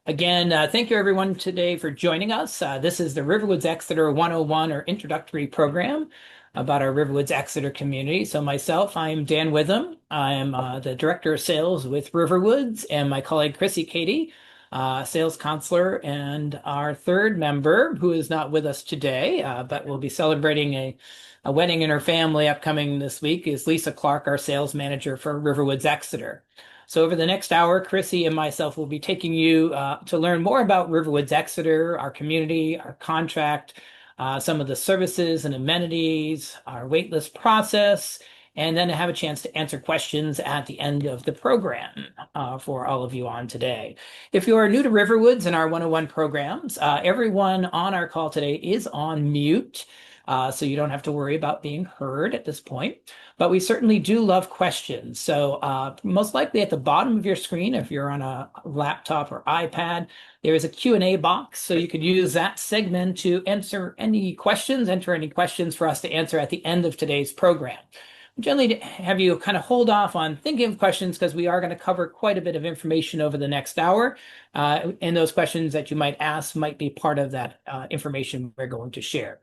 Again, thank you everyone today for joining us. This is the RiverWoods Exeter 101 or introductory program about our RiverWoods Exeter community. So myself, I'm Dan Witham. I'm the Director of Sales with RiverWoods, and my colleague Chrissy Katie, Sales Counselor, and our third member who is not with us today, but will be celebrating a wedding in her family upcoming this week is Lisa Clark, our Sales Manager for RiverWoods Exeter. So over the next hour, Chrissy and myself will be taking you to learn more about RiverWoods Exeter, our community, our contract, some of the services and amenities, our waitlist process, and then have a chance to answer questions at the end of the program for all of you on today. If you are new to RiverWoods and our 101 programs, everyone on our call today is on mute. So you don't have to worry about being heard at this point. But we certainly do love questions. So most likely at the bottom of your screen, if you're on a laptop or iPad, there is a Q&A box. So you could use that segment to enter any questions for us to answer at the end of today's program. Generally have you kind of hold off on thinking of questions because we are going to cover quite a bit of information over the next hour. And those questions that you might ask might be part of that information we're going to share.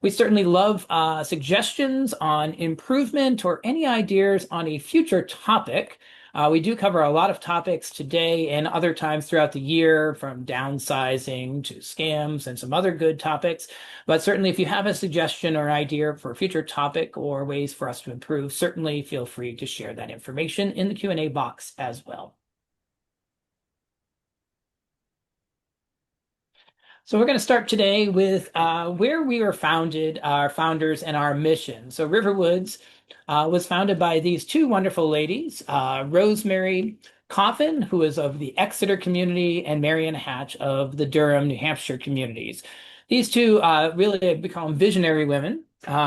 We certainly love suggestions on improvement or any ideas on a future topic. We do cover a lot of topics today and other times throughout the year, from downsizing to scams and some other good topics. But certainly if you have a suggestion or idea for a future topic or ways for us to improve, certainly feel free to share that information in the Q&A box as well. So we're going to start today with where we were founded, our founders, and our mission. So RiverWoods was founded by these two wonderful ladies, Rosemary Coffin, who is of the Exeter community, and Marian Hatch of the Durham, New Hampshire communities. These two really have become visionary women,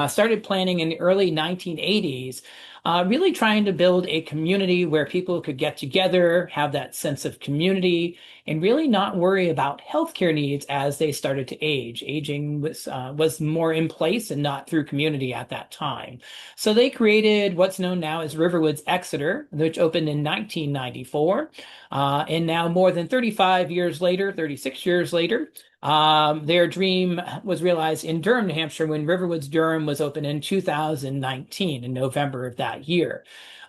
started planning in the early 1980s, really trying to build a community where people could get together, have that sense of community, and really not worry about healthcare needs as they started to age. Aging was more in place and not through community at that time. So they created what's known now as RiverWoods Exeter, which opened in 1994. And now more than 36 years later, their dream was realized in Durham, New Hampshire, when RiverWoods Durham was opened in 2019, in November of that year.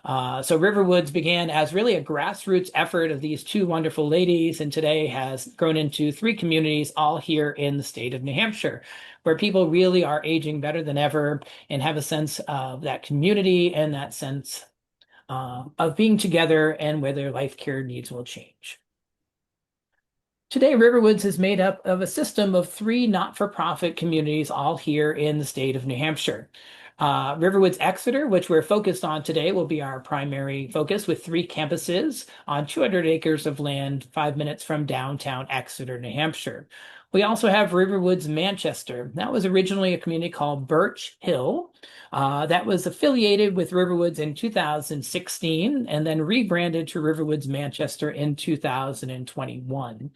So RiverWoods began as really a grassroots effort of these two wonderful ladies, and today has grown into 3 communities, all here in the state of New Hampshire, where people really are aging better than ever and have a sense of that community and that sense of being together and where their life care needs will change. Today, RiverWoods is made up of a system of 3 not-for-profit communities, all here in the state of New Hampshire. RiverWoods Exeter, which we're focused on today, will be our primary focus, with 3 campuses on 200 acres of land, 5 minutes from downtown Exeter, New Hampshire. We also have RiverWoods Manchester. That was originally a community called Birch Hill. That was affiliated with RiverWoods in 2016 and then rebranded to RiverWoods Manchester in 2021.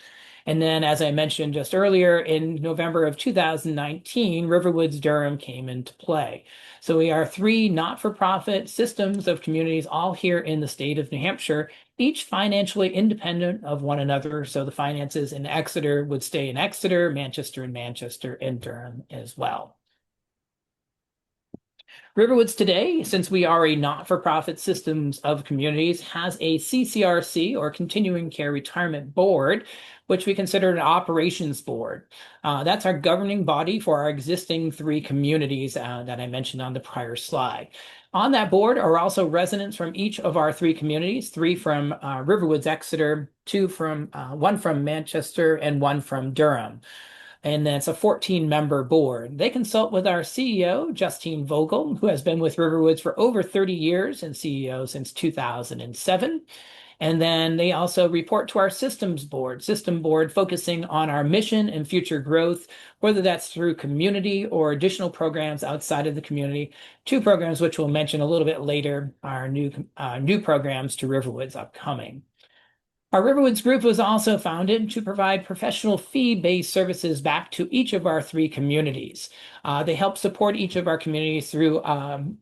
And then, as I mentioned just earlier, in November of 2019, RiverWoods Durham came into play. So we are 3 not-for-profit systems of communities, all here in the state of New Hampshire, each financially independent of one another. So the finances in Exeter would stay in Exeter, Manchester in Manchester, and Durham as well. RiverWoods today, since we are a not-for-profit systems of communities, has a CCRC, or Continuing Care Retirement Board, which we consider an operations board. That's our governing body for our existing 3 communities that I mentioned on the prior slide. On that board are also residents from each of our 3 communities, 3 from RiverWoods Exeter, 1 from Manchester, and 1 from Durham. And then it's a 14-member board. They consult with our CEO, Justine Vogel, who has been with RiverWoods for over 30 years and CEO since 2007. And then they also report to our system board focusing on our mission and future growth, whether that's through community or additional programs outside of the community. 2 programs, which we'll mention a little bit later, are new programs to RiverWoods upcoming. Our RiverWoods group was also founded to provide professional fee-based services back to each of our 3 communities. They help support each of our communities through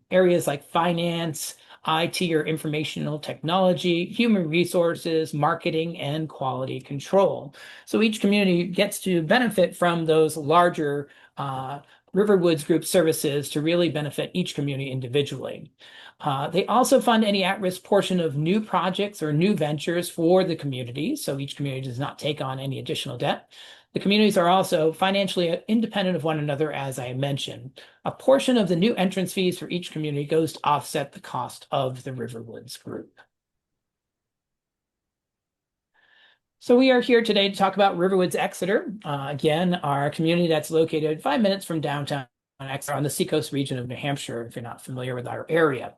areas like finance, IT or informational technology, human resources, marketing, and quality control. So each community gets to benefit from those larger RiverWoods Group services to really benefit each community individually. They also fund any at-risk portion of new projects or new ventures for the community, so each community does not take on any additional debt. The communities are also financially independent of one another, as I mentioned. A portion of the new entrance fees for each community goes to offset the cost of the RiverWoods Group. So we are here today to talk about RiverWoods Exeter. Again, our community that's located 5 minutes from downtown Exeter on the seacoast region of New Hampshire, if you're not familiar with our area.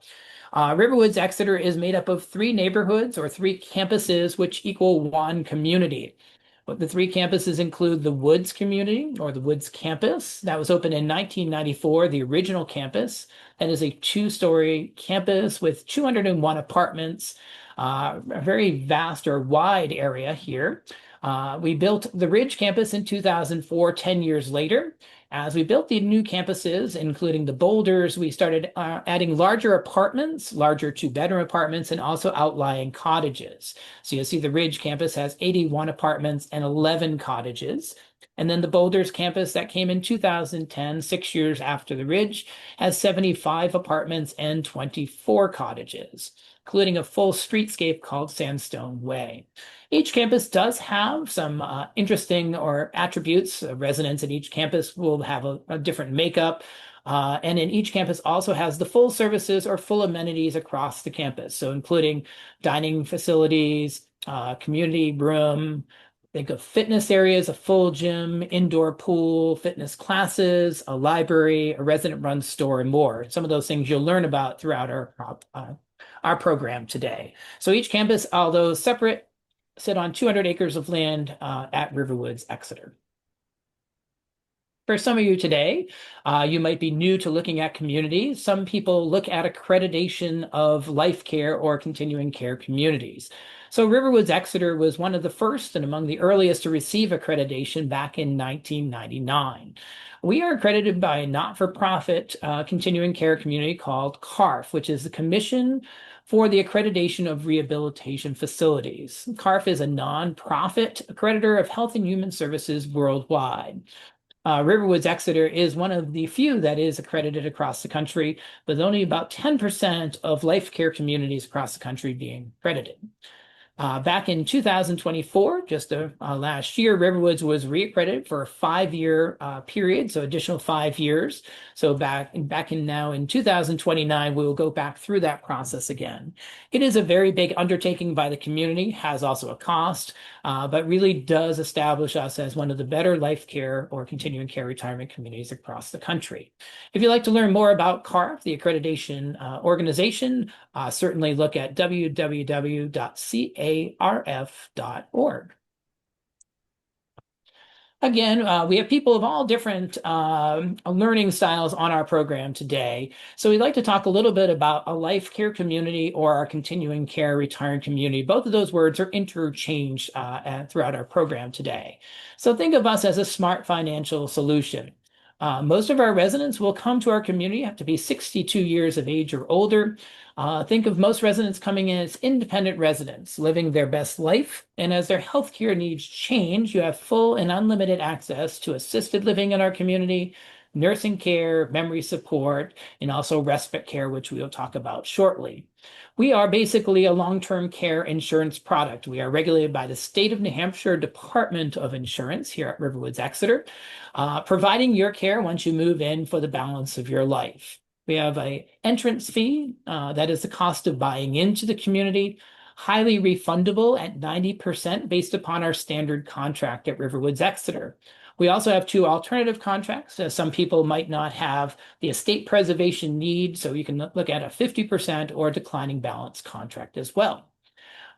RiverWoods Exeter is made up of 3 neighborhoods or 3 campuses, which equal 1 community. But the 3 campuses include the Woods community or the Woods campus. That was opened in 1994, the original campus. That is a 2-story campus with 201 apartments, a very vast or wide area here. We built the Ridge campus in 2004, 10 years later. As we built the new campuses, including the Boulders, we started adding larger apartments, larger 2-bedroom apartments, and also outlying cottages. So you'll see the Ridge campus has 81 apartments and 11 cottages. And then the Boulders campus that came in 2010, 6 years after the Ridge, has 75 apartments and 24 cottages, including a full streetscape called Sandstone Way. Each campus does have some interesting or attributes. Residents at each campus will have a different makeup. And in each campus also has the full services or full amenities across the campus. So including dining facilities, community room, think of fitness areas, a full gym, indoor pool, fitness classes, a library, a resident-run store, and more. Some of those things you'll learn about throughout our program today. So each campus, although separate, sit on 200 acres of land at RiverWoods Exeter. For some of you today, you might be new to looking at communities. Some people look at accreditation of life care or continuing care communities. So RiverWoods Exeter was one of the first and among the earliest to receive accreditation back in 1999. We are accredited by a not-for-profit continuing care community called CARF, which is the Commission for the Accreditation of Rehabilitation Facilities. CARF is a nonprofit accreditor of health and human services worldwide. RiverWoods Exeter is one of the few that is accredited across the country, with only about 10% of life care communities across the country being accredited. Back in 2024, just last year, RiverWoods was reaccredited for a 5-year period, so additional 5 years. So back in now in 2029, we will go back through that process again. It is a very big undertaking by the community, has also a cost, but really does establish us as one of the better life care or continuing care retirement communities across the country. If you'd like to learn more about CARF, the accreditation organization, certainly look at www.carf.org. Again, we have people of all different learning styles on our program today. So we'd like to talk a little bit about a life care community or our continuing care retirement community. Both of those words are interchanged throughout our program today. So think of us as a smart financial solution. Most of our residents will come to our community, have to be 62 years of age or older. Think of most residents coming in as independent residents, living their best life. And as their healthcare needs change, you have full and unlimited access to assisted living in our community, nursing care, memory support, and also respite care, which we will talk about shortly. We are basically a long-term care insurance product. We are regulated by the State of New Hampshire Department of Insurance here at RiverWoods Exeter, providing your care once you move in for the balance of your life. We have an entrance fee, that is the cost of buying into the community, highly refundable at 90% based upon our standard contract at RiverWoods Exeter. We also have 2 alternative contracts. Some people might not have the estate preservation need, so you can look at a 50% or declining balance contract as well.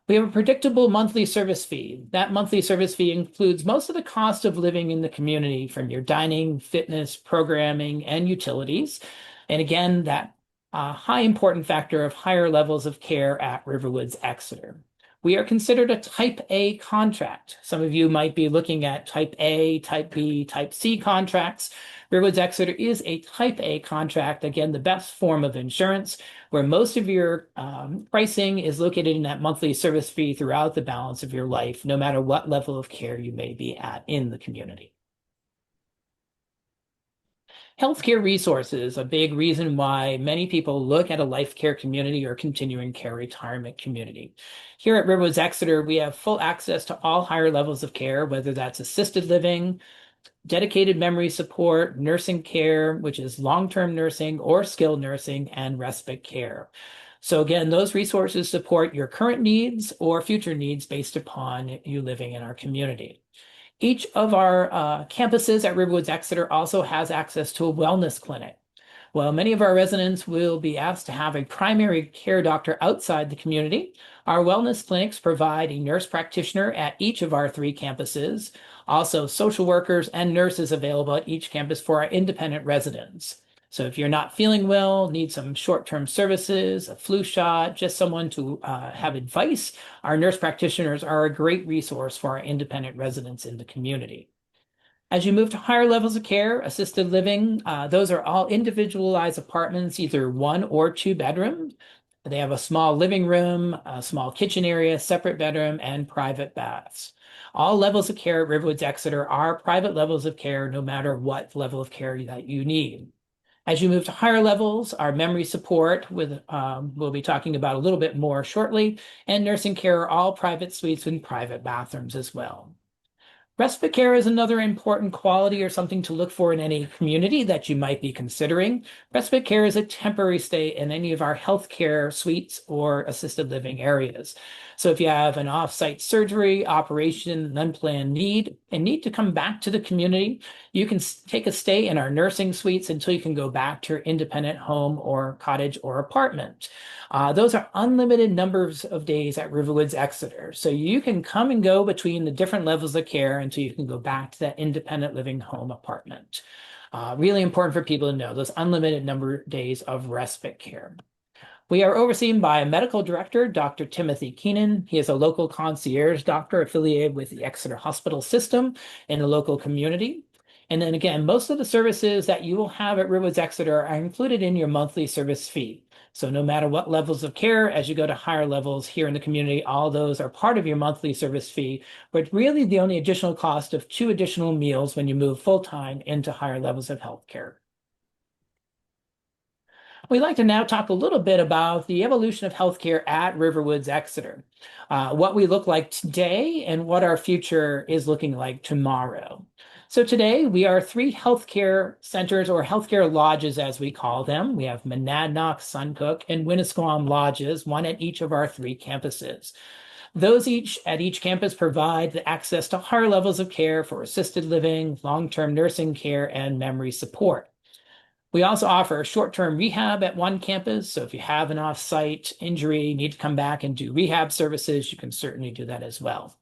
We have a predictable monthly service fee. That monthly service fee includes most of the cost of living in the community, from your dining, fitness, programming, and utilities. And again, that high important factor of higher levels of care at RiverWoods Exeter. We are considered a Type A contract. Some of you might be looking at Type A, Type B, Type C contracts. RiverWoods Exeter is a Type A contract, again, the best form of insurance, where most of your pricing is located in that monthly service fee throughout the balance of your life, no matter what level of care you may be at in the community. Healthcare resources, a big reason why many people look at a life care community or continuing care retirement community. Here at RiverWoods Exeter, we have full access to all higher levels of care, whether that's assisted living, dedicated memory support, nursing care, which is long-term nursing or skilled nursing, and respite care. So again, those resources support your current needs or future needs based upon you living in our community. Each of our campuses at RiverWoods Exeter also has access to a wellness clinic. While many of our residents will be asked to have a primary care doctor outside the community, our wellness clinics provide a nurse practitioner at each of our 3 campuses, also social workers and nurses available at each campus for our independent residents. So if you're not feeling well, need some short-term services, a flu shot, just someone to have advice, our nurse practitioners are a great resource for our independent residents in the community. As you move to higher levels of care, assisted living, those are all individualized apartments, either 1 or 2 bedrooms. They have a small living room, a small kitchen area, separate bedroom, and private baths. All levels of care at RiverWoods Exeter are private levels of care, no matter what level of care that you need. As you move to higher levels, our memory support we'll be talking about a little bit more shortly, and nursing care are all private suites and private bathrooms as well. Respite care is another important quality or something to look for in any community that you might be considering. Respite care is a temporary stay in any of our healthcare suites or assisted living areas. So if you have an off-site surgery, operation, an unplanned need, and need to come back to the community, you can take a stay in our nursing suites until you can go back to your independent home or cottage or apartment. Those are unlimited numbers of days at RiverWoods Exeter. So you can come and go between the different levels of care until you can go back to that independent living home apartment. Really important for people to know those unlimited number of days of respite care. We are overseen by a medical director, Dr. Timothy Keenan. He is a local concierge doctor affiliated with the Exeter Hospital System in the local community. And then again, most of the services that you will have at RiverWoods Exeter are included in your monthly service fee. So no matter what levels of care, as you go to higher levels here in the community, all those are part of your monthly service fee, but really the only additional cost of 2 additional meals when you move full-time into higher levels of healthcare. We'd like to now talk a little bit about the evolution of healthcare at RiverWoods Exeter, what we look like today and what our future is looking like tomorrow. So today we are 3 healthcare centers or healthcare lodges, as we call them. We have Monadnock, Suncook, and Winnisquam lodges, 1 at each of our 3 campuses. Those at each campus provide the access to higher levels of care for assisted living, long-term nursing care, and memory support. We also offer short-term rehab at 1 campus. So if you have an off-site injury, need to come back and do rehab services, you can certainly do that as well.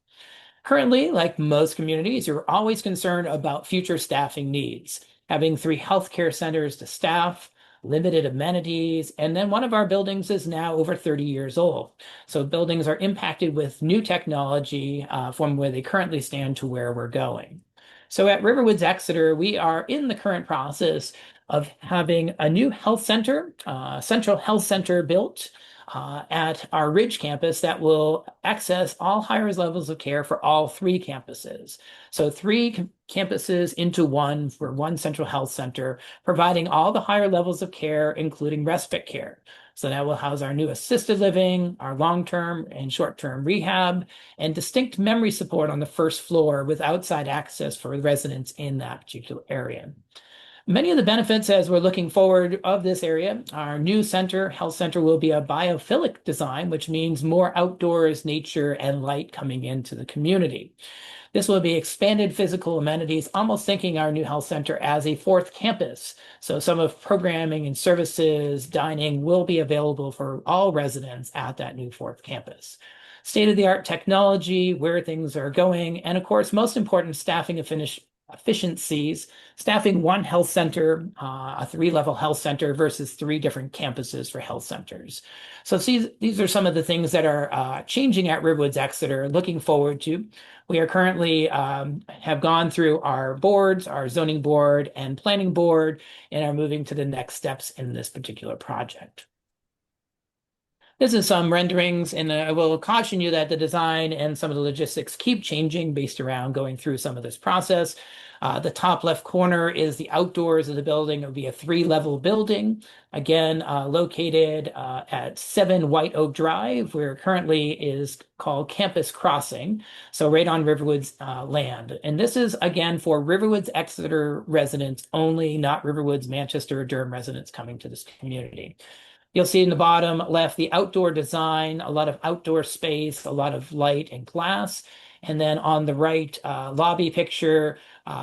Currently, like most communities, you're always concerned about future staffing needs. Having 3 healthcare centers to staff, limited amenities, and then one of our buildings is now over 30 years old. So buildings are impacted with new technology from where they currently stand to where we're going. So at RiverWoods Exeter, we are in the current process of having a new health center, central health center built at our Ridge campus that will access all higher levels of care for all 3 campuses. So 3 campuses into 1 for 1 central health center, providing all the higher levels of care, including respite care. So that will house our new assisted living, our long-term and short-term rehab, and distinct memory support on the first floor with outside access for residents in that particular area. Many of the benefits as we're looking forward of this area, our new health center will be a biophilic design, which means more outdoors, nature, and light coming into the community. This will be expanded physical amenities, almost thinking our new health center as a 4th campus. So some of programming and services, dining will be available for all residents at that new 4th campus. State-of-the-art technology, where things are going, and of course, most important, staffing efficiencies, staffing one health center, a three-level health center versus three different campuses for health centers. So these are some of the things that are changing at RiverWoods Exeter, looking forward to. We are currently have gone through our boards, our zoning board and planning board, and are moving to the next steps in this particular project. This is some renderings, and I will caution you that the design and some of the logistics keep changing based around going through some of this process. The top left corner is the outdoors of the building. It would be a three-level building, again, located at 7 White Oak Drive, where currently is called Campus Crossing, so right on Riverwoods land. And this is, again, for Riverwoods Exeter residents only, not Riverwoods Manchester or Durham residents coming to this community. You'll see in the bottom left the outdoor design, a lot of outdoor space, a lot of light and glass. And then on the right, lobby picture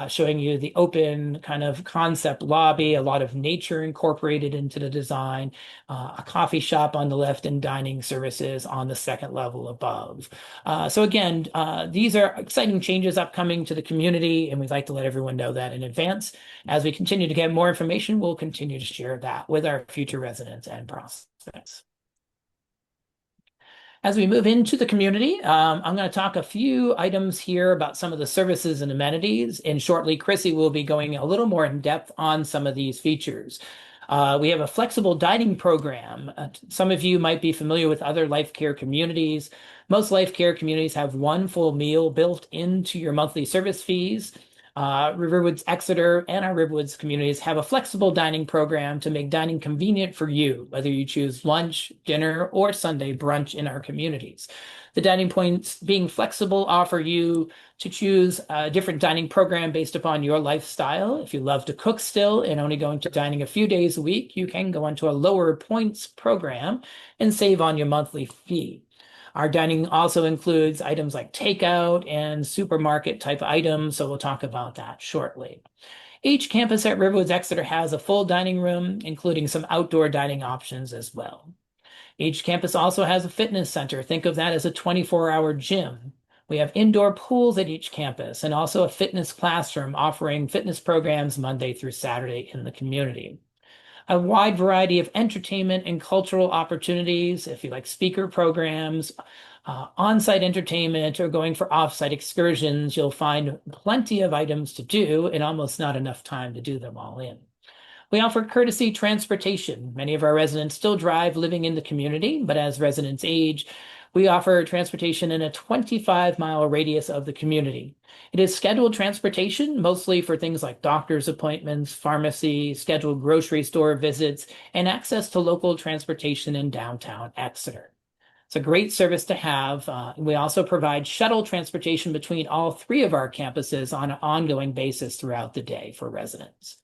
showing you the open kind of concept lobby, a lot of nature incorporated into the design, a coffee shop on the left, and dining services on the second level above. So again, these are exciting changes upcoming to the community, and we'd like to let everyone know that in advance. As we continue to get more information, we'll continue to share that with our future residents and prospects. As we move into the community, I'm going to talk a few items here about some of the services and amenities, and shortly Chrissy will be going a little more in depth on some of these features. We have a flexible dining program. Some of you might be familiar with other life care communities. Most life care communities have one full meal built into your monthly service fees. RiverWoods Exeter and our RiverWoods communities have a flexible dining program to make dining convenient for you, whether you choose lunch, dinner, or Sunday brunch in our communities. The dining points being flexible offer you to choose a different dining program based upon your lifestyle. If you love to cook still and only going to dining a few days a week, you can go into a lower points program and save on your monthly fee. Our dining also includes items like takeout and supermarket type items, so we'll talk about that shortly. Each campus at RiverWoods Exeter has a full dining room, including some outdoor dining options as well. Each campus also has a fitness center. Think of that as a 24-hour gym. We have indoor pools at each campus and also a fitness classroom offering fitness programs Monday through Saturday in the community. A wide variety of entertainment and cultural opportunities, if you like speaker programs, on-site entertainment, or going for off-site excursions, you'll find plenty of items to do and almost not enough time to do them all in. We offer courtesy transportation. Many of our residents still drive living in the community, but as residents age, we offer transportation in a 25-mile radius of the community. It is scheduled transportation, mostly for things like doctor's appointments, pharmacy, scheduled grocery store visits, and access to local transportation in downtown Exeter. It's a great service to have. We also provide shuttle transportation between all three of our campuses on an ongoing basis throughout the day for residents.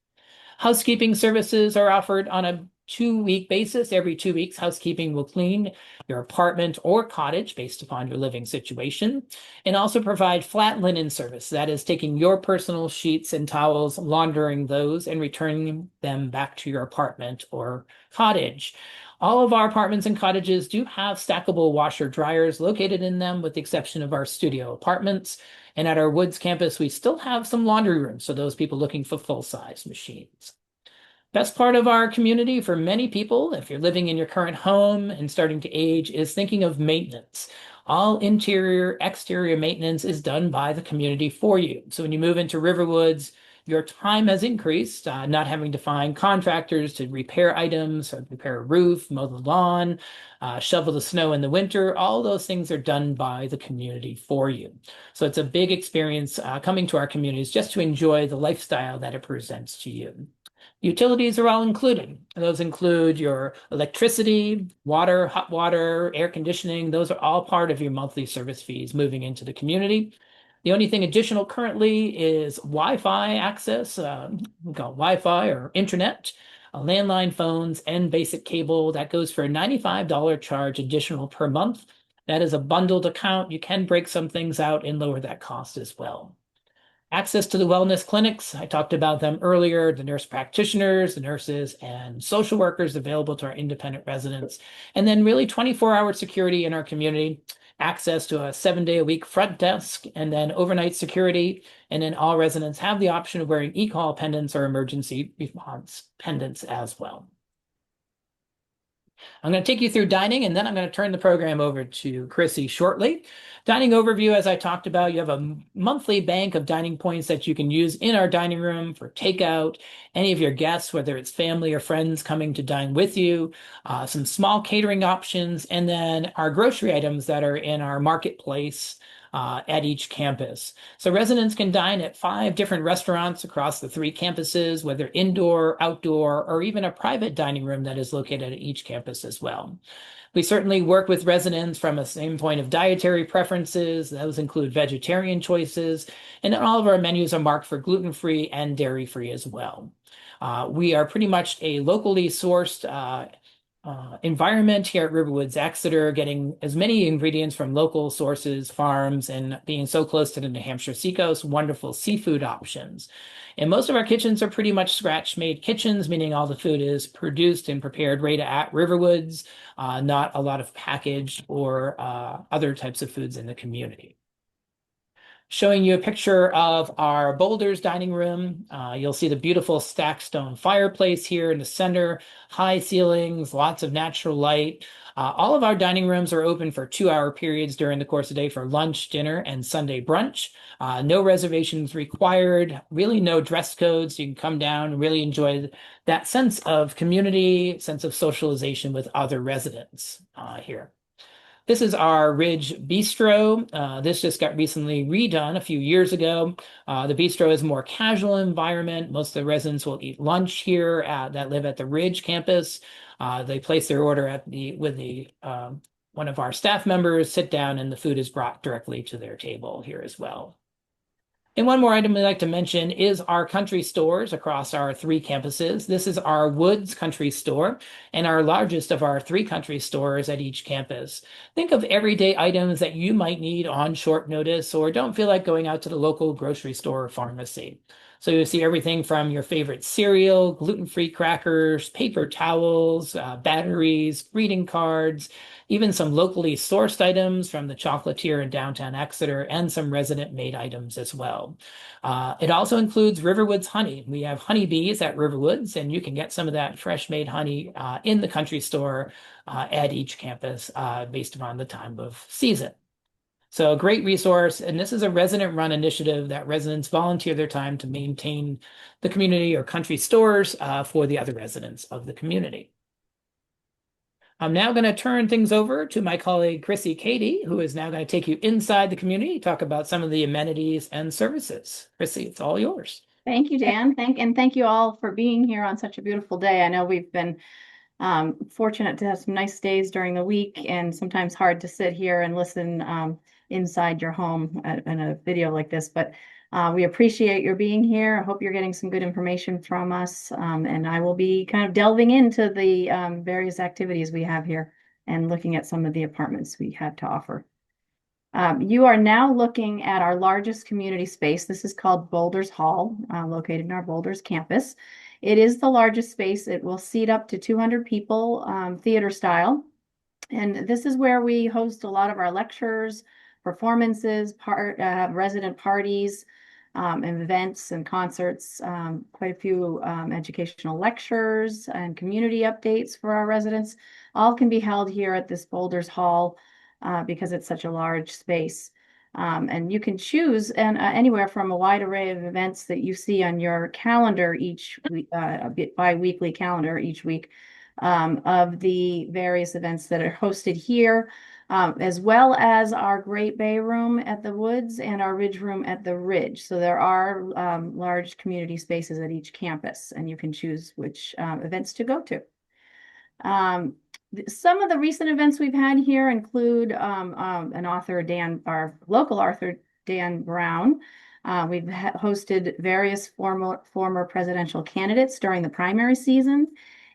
Housekeeping services are offered on a 2-week basis. Every 2 weeks, housekeeping will clean your apartment or cottage based upon your living situation, and also provide flat linen service. That is taking your personal sheets and towels, laundering those, and returning them back to your apartment or cottage. All of our apartments and cottages do have stackable washer dryers located in them, with the exception of our studio apartments. And at our Woods campus, we still have some laundry rooms, so those people looking for full-size machines. Best part of our community for many people, if you're living in your current home and starting to age, is thinking of maintenance. All interior, exterior maintenance is done by the community for you. So when you move into RiverWoods, your time has increased, not having to find contractors to repair items, or repair a roof, mow the lawn, shovel the snow in the winter. All those things are done by the community for you. So it's a big experience coming to our communities just to enjoy the lifestyle that it presents to you. Utilities are all included. Those include your electricity, water, hot water, air conditioning. Those are all part of your monthly service fees moving into the community. The only thing additional currently is Wi-Fi access, we call it Wi-Fi or internet, landline phones, and basic cable. That goes for a $95 charge additional per month. That is a bundled account. You can break some things out and lower that cost as well. Access to the wellness clinics, I talked about them earlier, the nurse practitioners, the nurses, and social workers available to our independent residents. And then really 24-hour security in our community. access to a 7-day-a-week front desk, and then overnight security. And then all residents have the option of wearing e-call pendants or emergency response pendants as well. I'm going to take you through dining, and then I'm going to turn the program over to Chrissy shortly. Dining overview, as I talked about, you have a monthly bank of dining points that you can use in our dining room for takeout, any of your guests, whether it's family or friends coming to dine with you, some small catering options, and then our grocery items that are in our marketplace at each campus. So residents can dine at 5 different restaurants across the 3 campuses, whether indoor, outdoor, or even a private dining room that is located at each campus as well. We certainly work with residents from a standpoint of dietary preferences. Those include vegetarian choices, and all of our menus are marked for gluten-free and dairy-free as well. We are pretty much a locally sourced environment here at RiverWoods Exeter, getting as many ingredients from local sources, farms, and being so close to the New Hampshire seacoast, wonderful seafood options. And most of our kitchens are pretty much scratch-made kitchens, meaning all the food is produced and prepared right at RiverWoods, not a lot of packaged or other types of foods in the community. Showing you a picture of our Boulders dining room. You'll see the beautiful stacked stone fireplace here in the center, high ceilings, lots of natural light. All of our dining rooms are open for 2-hour periods during the course of the day for lunch, dinner, and Sunday brunch. No reservations required, really no dress codes. You can come down and really enjoy that sense of community, sense of socialization with other residents here. This is our Ridge Bistro. This just got recently redone a few years ago. The bistro is a more casual environment. Most of the residents will eat lunch here that live at the Ridge campus. They place their order with one of our staff members, sit down, and the food is brought directly to their table here as well. And one more item we'd like to mention is our country stores across our 3 campuses. This is our Woods Country Store and our largest of our 3 country stores at each campus. Think of everyday items that you might need on short notice or don't feel like going out to the local grocery store or pharmacy. So you'll see everything from your favorite cereal, gluten-free crackers, paper towels, batteries, greeting cards, even some locally sourced items from the chocolatier in downtown Exeter, and some resident-made items as well. It also includes Riverwoods honey. We have honeybees at Riverwoods, and you can get some of that fresh-made honey in the country store at each campus based upon the time of season. So a great resource, and this is a resident-run initiative that residents volunteer their time to maintain the community or country stores for the other residents of the community. I'm now going to turn things over to my colleague, Chrissy Cady, who is now going to take you inside the community, talk about some of the amenities and services. Chrissy, it's all yours. Thank you, Dan. Thank you all for being here on such a beautiful day. I know we've been fortunate to have some nice days during the week and sometimes hard to sit here and listen inside your home in a video like this, but we appreciate your being here. I hope you're getting some good information from us, and I will be kind of delving into the various activities we have here and looking at some of the apartments we have to offer. You are now looking at our largest community space. This is called Boulders Hall, located in our Boulders campus. It is the largest space. It will seat up to 200 people, theater style. And this is where we host a lot of our lectures, performances, resident parties, events and concerts, quite a few educational lectures and community updates for our residents. All can be held here at this Boulders Hall because it's such a large space. And you can choose anywhere from a wide array of events that you see on your calendar each week, bi-weekly calendar each week, of the various events that are hosted here, as well as our Great Bay Room at the Woods and our Ridge Room at the Ridge. So there are large community spaces at each campus, and you can choose which events to go to. Some of the recent events we've had here include an author, our local author, Dan Brown. We've hosted various former presidential candidates during the primary season.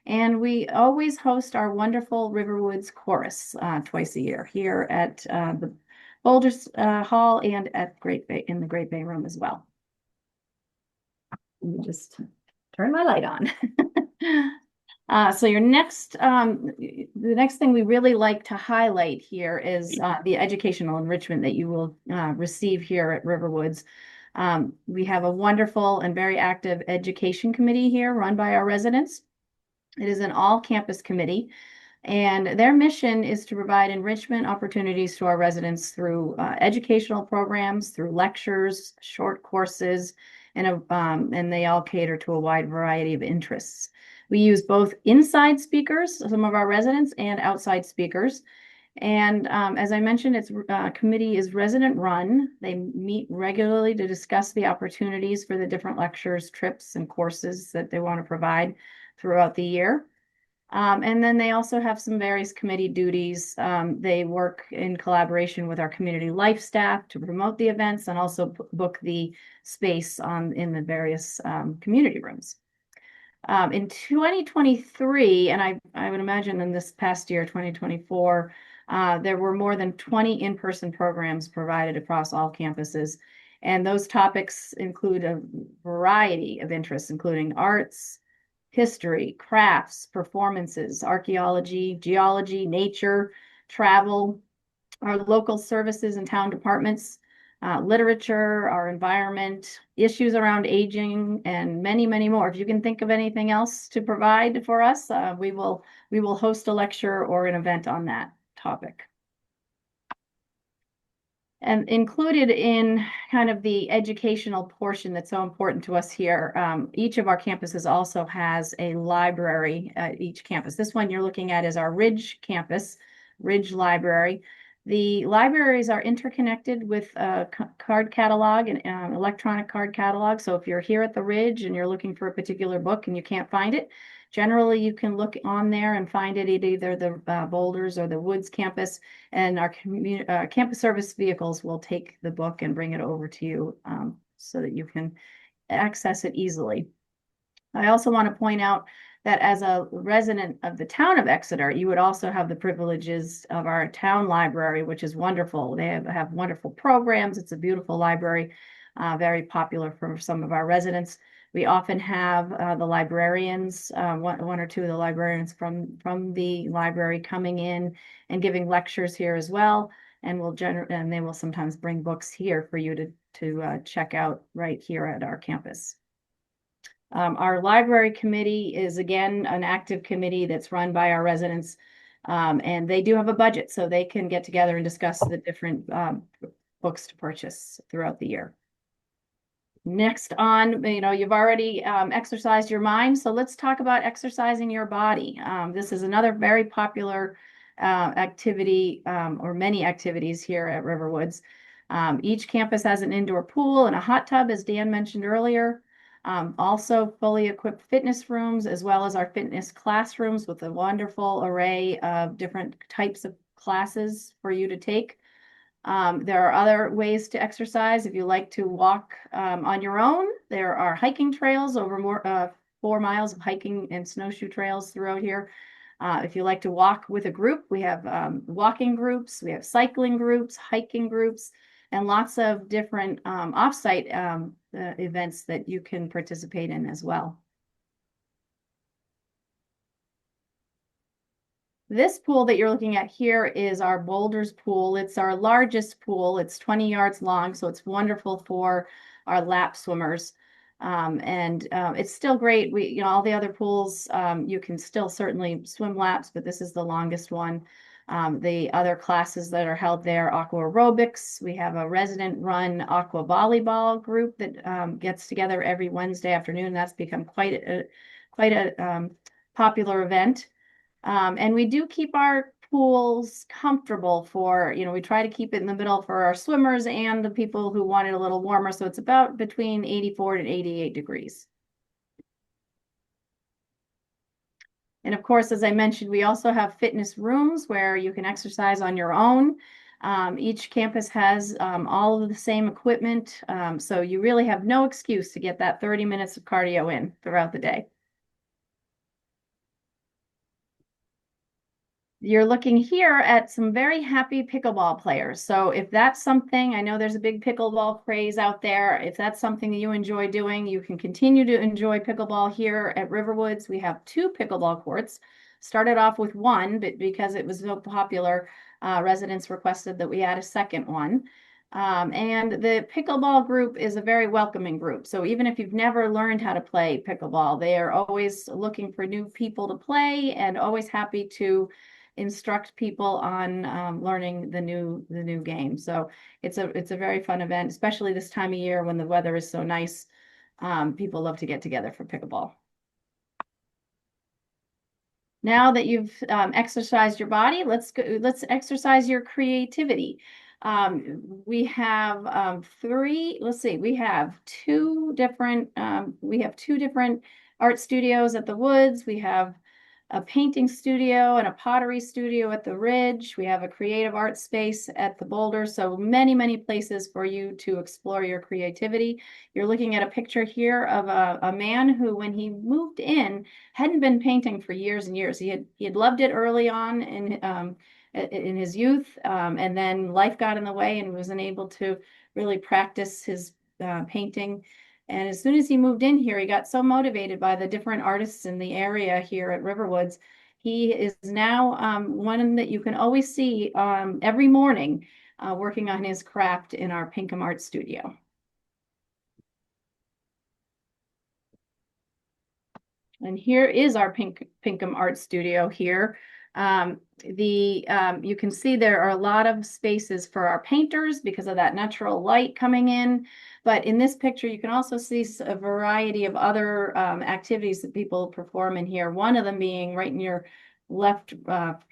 And we always host our wonderful Riverwoods Chorus twice a year here at the Boulders Hall and at Great Bay, in the Great Bay Room as well. Let me just turn my light on. So the next thing we really like to highlight here is the educational enrichment that you will receive here at RiverWoods. We have a wonderful and very active education committee here run by our residents. It is an all-campus committee, and their mission is to provide enrichment opportunities to our residents through educational programs, through lectures, short courses, and they all cater to a wide variety of interests. We use both inside speakers, some of our residents, and outside speakers. And as I mentioned, its committee is resident run. They meet regularly to discuss the opportunities for the different lectures, trips, and courses that they want to provide throughout the year. And then they also have some various committee duties. They work in collaboration with our community life staff to promote the events and also book the space in the various community rooms. In 2023, and I would imagine in this past year, 2024, there were more than 20 in-person programs provided across all campuses. And those topics include a variety of interests, including arts, history, crafts, performances, archaeology, geology, nature, travel, our local services and town departments, literature, our environment, issues around aging, and many, many more. If you can think of anything else to provide for us, we will host a lecture or an event on that topic. And included in kind of the educational portion that's so important to us here, each of our campuses also has a library at each campus. This one you're looking at is our Ridge campus, Ridge Library. The libraries are interconnected with a card catalog and electronic card catalog. So if you're here at the Ridge and you're looking for a particular book and you can't find it, generally you can look on there and find it at either the Boulders or the Woods campus, and our campus service vehicles will take the book and bring it over to you so that you can access it easily. I also want to point out that as a resident of the town of Exeter, you would also have the privileges of our town library, which is wonderful. They have wonderful programs. It's a beautiful library, very popular for some of our residents. We often have the librarians, one or two of the librarians from the library coming in and giving lectures here as well. And they will sometimes bring books here for you to check out right here at our campus. Our library committee is, again, an active committee that's run by our residents, and they do have a budget, so they can get together and discuss the different books to purchase throughout the year. Next on, you've already exercised your mind, so let's talk about exercising your body. This is another very popular activity, or many activities here at RiverWoods. Each campus has an indoor pool and a hot tub, as Dan mentioned earlier. Also fully equipped fitness rooms, as well as our fitness classrooms with a wonderful array of different types of classes for you to take. There are other ways to exercise. If you like to walk on your own, there are hiking trails over 4 miles of hiking and snowshoe trails throughout here. If you like to walk with a group, we have walking groups, we have cycling groups, hiking groups, and lots of different off-site events that you can participate in as well. This pool that you're looking at here is our Boulders pool. It's our largest pool. It's 20 yards long, so it's wonderful for our lap swimmers. It's still great. All the other pools, you can still certainly swim laps, but this is the longest one. The other classes that are held there, aqua aerobics. We have a resident-run aqua volleyball group that gets together every Wednesday afternoon. That's become quite a popular event. And we do keep our pools comfortable we try to keep it in the middle for our swimmers and the people who want it a little warmer. So it's about between 84 and 88 degrees. And of course, as I mentioned, we also have fitness rooms where you can exercise on your own. Each campus has all of the same equipment. So you really have no excuse to get that 30 minutes of cardio in throughout the day. You're looking here at some very happy pickleball players. So if that's something, I know there's a big pickleball craze out there. If that's something that you enjoy doing, you can continue to enjoy pickleball here at Riverwoods. We have two pickleball courts. Started off with one, but because it was so popular, residents requested that we add a second one. And the pickleball group is a very welcoming group. So even if you've never learned how to play pickleball, they are always looking for new people to play and always happy to instruct people on learning the new game. So it's a very fun event, especially this time of year when the weather is so nice. People love to get together for pickleball. Now that you've exercised your body, let's exercise your creativity. We have let's see, we have two different art studios at the Woods. We have a painting studio and a pottery studio at the Ridge. We have a creative art space at the Boulder. So many, many places for you to explore your creativity. You're looking at a picture here of a man who, when he moved in, hadn't been painting for years and years. He had loved it early on in his youth, and then life got in the way and wasn't able to really practice his painting. And as soon as he moved in here, he got so motivated by the different artists in the area here at Riverwoods. He is now one that you can always see every morning working on his craft in our Pinkham Art Studio. And here is our Pinkham Art Studio here. You can see there are a lot of spaces for our painters because of that natural light coming in. But in this picture, you can also see a variety of other activities that people perform in here. One of them being right in your left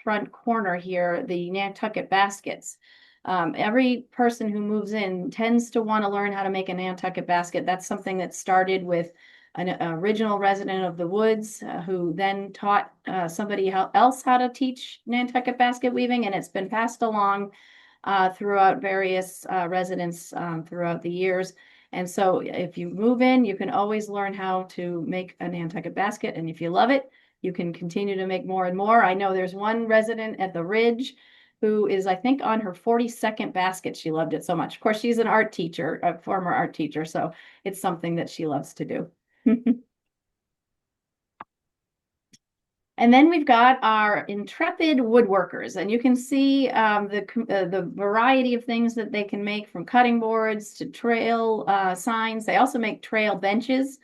front corner here, the Nantucket baskets. Every person who moves in tends to want to learn how to make a Nantucket basket. That's something that started with an original resident of the Woods who then taught somebody else how to teach Nantucket basket weaving, and it's been passed along throughout various residents throughout the years. And so if you move in, you can always learn how to make a Nantucket basket, and if you love it, you can continue to make more and more. I know there's one resident at the Ridge who is, I think, on her 42nd basket. She loved it so much. Of course, she's an art teacher, a former art teacher, so it's something that she loves to do. And then we've got our intrepid woodworkers, and you can see the variety of things that they can make, from cutting boards to trail signs. They also make trail benches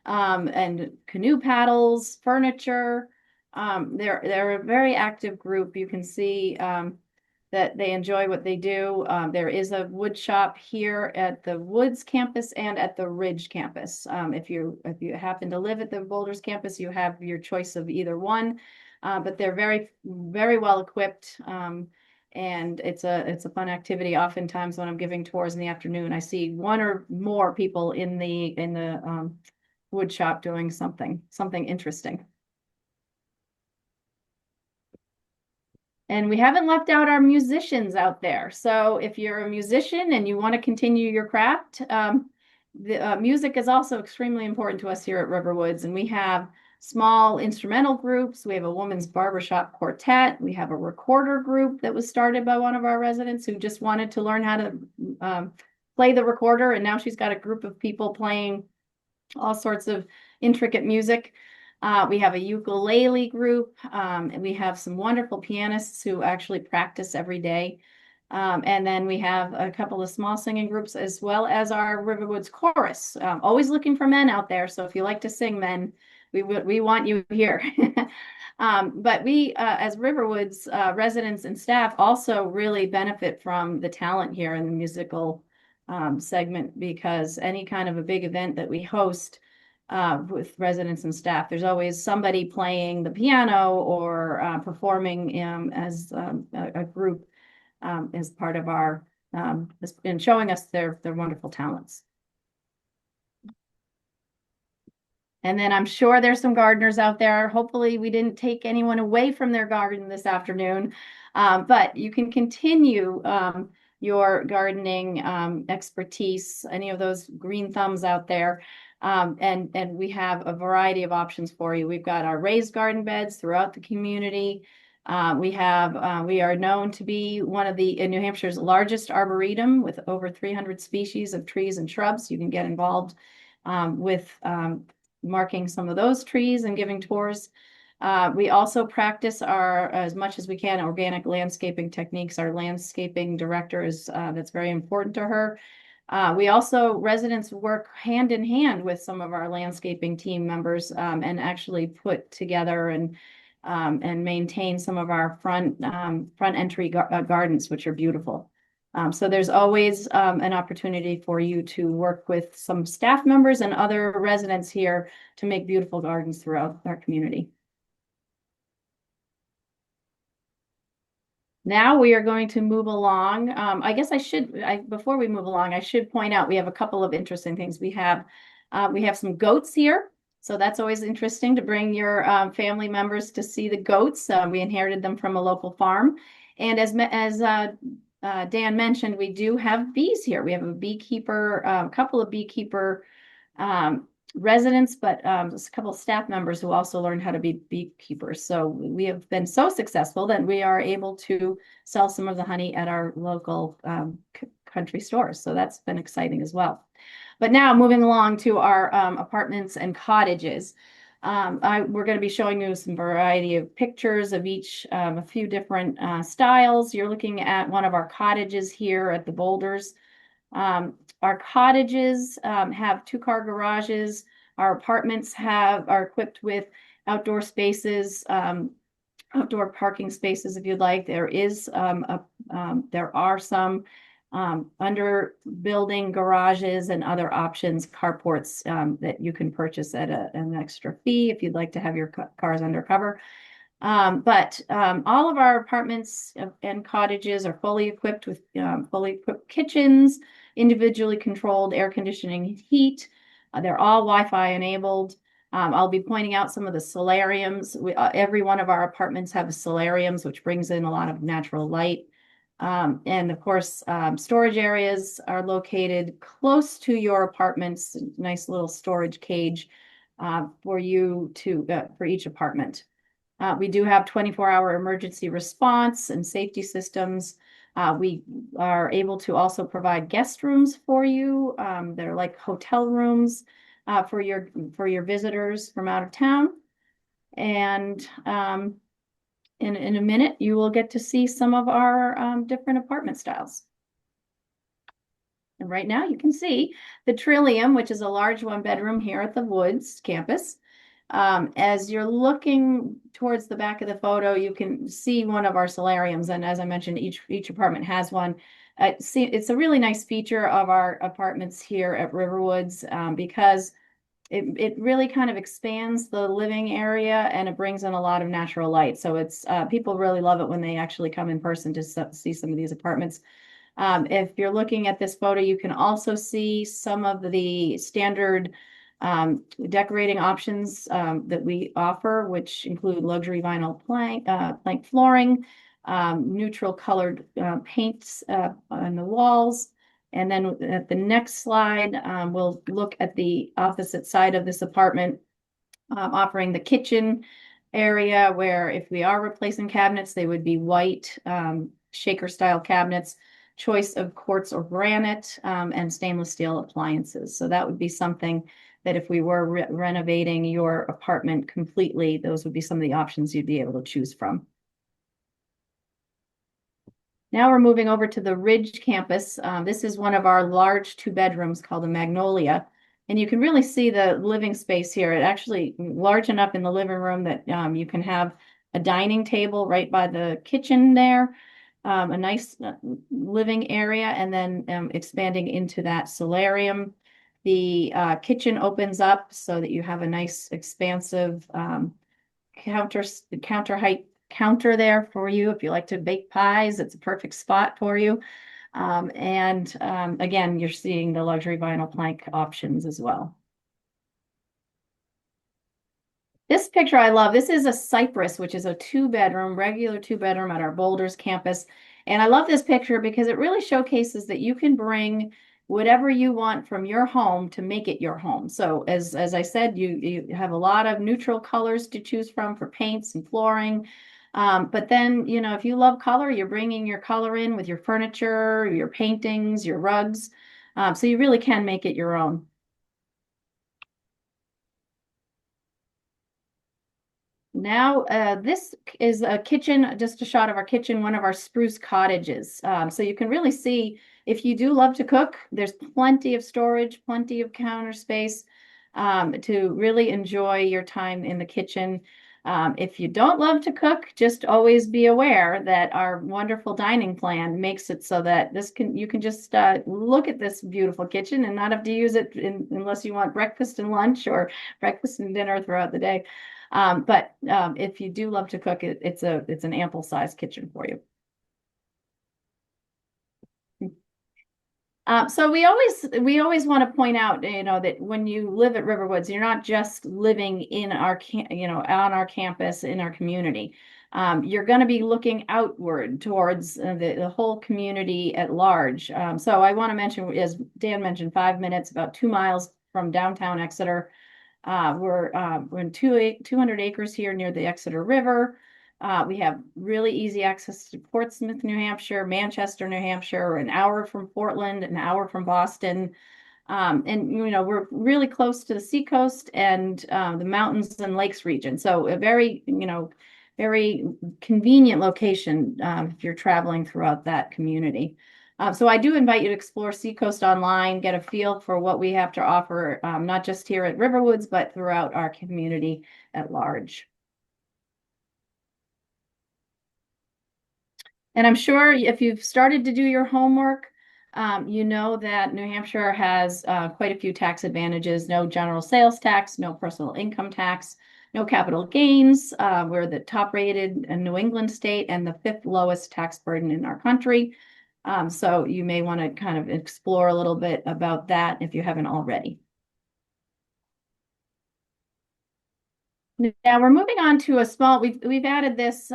and canoe paddles, furniture. They're a very active group. You can see that they enjoy what they do. There is a wood shop here at the Woods campus and at the Ridge campus. If you happen to live at the Boulders campus, you have your choice of either one. But they're very, very well equipped. And it's a fun activity. Oftentimes when I'm giving tours in the afternoon, I see one or more people in the wood shop doing something interesting. And we haven't left out our musicians out there. So if you're a musician and you want to continue your craft, the music is also extremely important to us here at Riverwoods. And we have small instrumental groups. We have a women's barbershop quartet. We have a recorder group that was started by one of our residents who just wanted to learn how to play the recorder. And now she's got a group of people playing all sorts of intricate music. We have a ukulele group, and we have some wonderful pianists who actually practice every day. And then we have a couple of small singing groups, as well as our Riverwoods chorus. Always looking for men out there. So if you like to sing, men, we want you here. But we, as Riverwoods residents and staff, also really benefit from the talent here in the musical segment, because any kind of a big event that we host with residents and staff, there's always somebody playing the piano or performing as a group as part of our and showing us their wonderful talents. And then I'm sure there's some gardeners out there. Hopefully we didn't take anyone away from their garden this afternoon, but you can continue your gardening expertise, any of those green thumbs out there. And we have a variety of options for you. We've got our raised garden beds throughout the community. We are known to be one of the in New Hampshire's largest arboretum with over 300 species of trees and shrubs. You can get involved with marking some of those trees and giving tours. We also practice as much as we can, organic landscaping techniques. Our landscaping director that's very important to her. Residents work hand in hand with some of our landscaping team members and actually put together and maintain some of our front entry gardens, which are beautiful. So there's always an opportunity for you to work with some staff members and other residents here to make beautiful gardens throughout our community. Now we are going to move along. I guess before we move along, I should point out we have a couple of interesting things. We have some goats here. So that's always interesting to bring your family members to see the goats. We inherited them from a local farm. And as Dan mentioned, we do have bees here. We have a couple of beekeeper residents, but just a couple of staff members who also learned how to be beekeepers. So we have been so successful that we are able to sell some of the honey at our local country stores. So that's been exciting as well. But now moving along to our apartments and cottages. We're going to be showing you some variety of pictures of each, a few different styles. You're looking at one of our cottages here at the Boulders. Our cottages have two-car garages. Our apartments are equipped with outdoor spaces, outdoor parking spaces if you'd like. There are some under building garages and other options, carports that you can purchase at an extra fee if you'd like to have your cars undercover. But all of our apartments and cottages are fully equipped with fully equipped kitchens, individually controlled air conditioning and heat. They're all Wi-Fi enabled. I'll be pointing out some of the solariums. Every one of our apartments have solariums, which brings in a lot of natural light. And of course, storage areas are located close to your apartments. Nice little storage cage for each apartment. We do have 24-hour emergency response and safety systems. We are able to also provide guest rooms for you. They're like hotel rooms for your visitors from out of town. And in a minute, you will get to see some of our different apartment styles. And right now you can see the Trillium, which is a large one-bedroom here at the Woods campus. As you're looking towards the back of the photo, you can see one of our solariums. And as I mentioned, each apartment has one. It's a really nice feature of our apartments here at RiverWoods because it really kind of expands the living area and it brings in a lot of natural light. So people really love it when they actually come in person to see some of these apartments. If you're looking at this photo, you can also see some of the standard decorating options that we offer, which include luxury vinyl plank flooring, neutral colored paints on the walls. And then at the next slide, we'll look at the opposite side of this apartment, offering the kitchen area where if we are replacing cabinets, they would be white shaker style cabinets, choice of quartz or granite, and stainless steel appliances. So that would be something that if we were renovating your apartment completely, those would be some of the options you'd be able to choose from. Now we're moving over to the Ridge campus. This is one of our large 2 bedrooms called a Magnolia. And you can really see the living space here. It actually large enough in the living room that you can have a dining table right by the kitchen there, a nice living area, and then expanding into that solarium. The kitchen opens up so that you have a nice expansive counter height counter there for you. If you like to bake pies, it's a perfect spot for you. Again, you're seeing the luxury vinyl plank options as well. This picture I love. This is a Cypress, which is a 2-bedroom, regular 2-bedroom at our Boulders campus. And I love this picture because it really showcases that you can bring whatever you want from your home to make it your home. So as I said, you have a lot of neutral colors to choose from for paints and flooring. But then, if you love color, you're bringing your color in with your furniture, your paintings, your rugs. So you really can make it your own. Now, this is a kitchen, just a shot of our kitchen, one of our spruce cottages. So you can really see if you do love to cook, there's plenty of storage, plenty of counter space to really enjoy your time in the kitchen. If you don't love to cook, just always be aware that our wonderful dining plan makes it so that you can just look at this beautiful kitchen and not have to use it unless you want breakfast and lunch or breakfast and dinner throughout the day. But if you do love to cook, it's an ample size kitchen for you. So we always want to point out, that when you live at RiverWoods, you're not just living in on our campus in our community. You're going to be looking outward towards the whole community at large. So I want to mention, as Dan mentioned, 5 minutes, about 2 miles from downtown Exeter. We're in 200 acres here near the Exeter River. We have really easy access to Portsmouth, New Hampshire, Manchester, New Hampshire, an hour from Portland, an hour from Boston. And we're really close to the seacoast and the mountains and lakes region. So a very convenient location if you're traveling throughout that community. So I do invite you to explore Seacoast online, get a feel for what we have to offer, not just here at Riverwoods, but throughout our community at large. And I'm sure if you've started to do your homework, you know that New Hampshire has quite a few tax advantages: no general sales tax, no personal income tax, no capital gains. We're the top rated in New England state and the fifth lowest tax burden in our country. So you may want to kind of explore a little bit about that if you haven't already. Now we're moving on to we've added this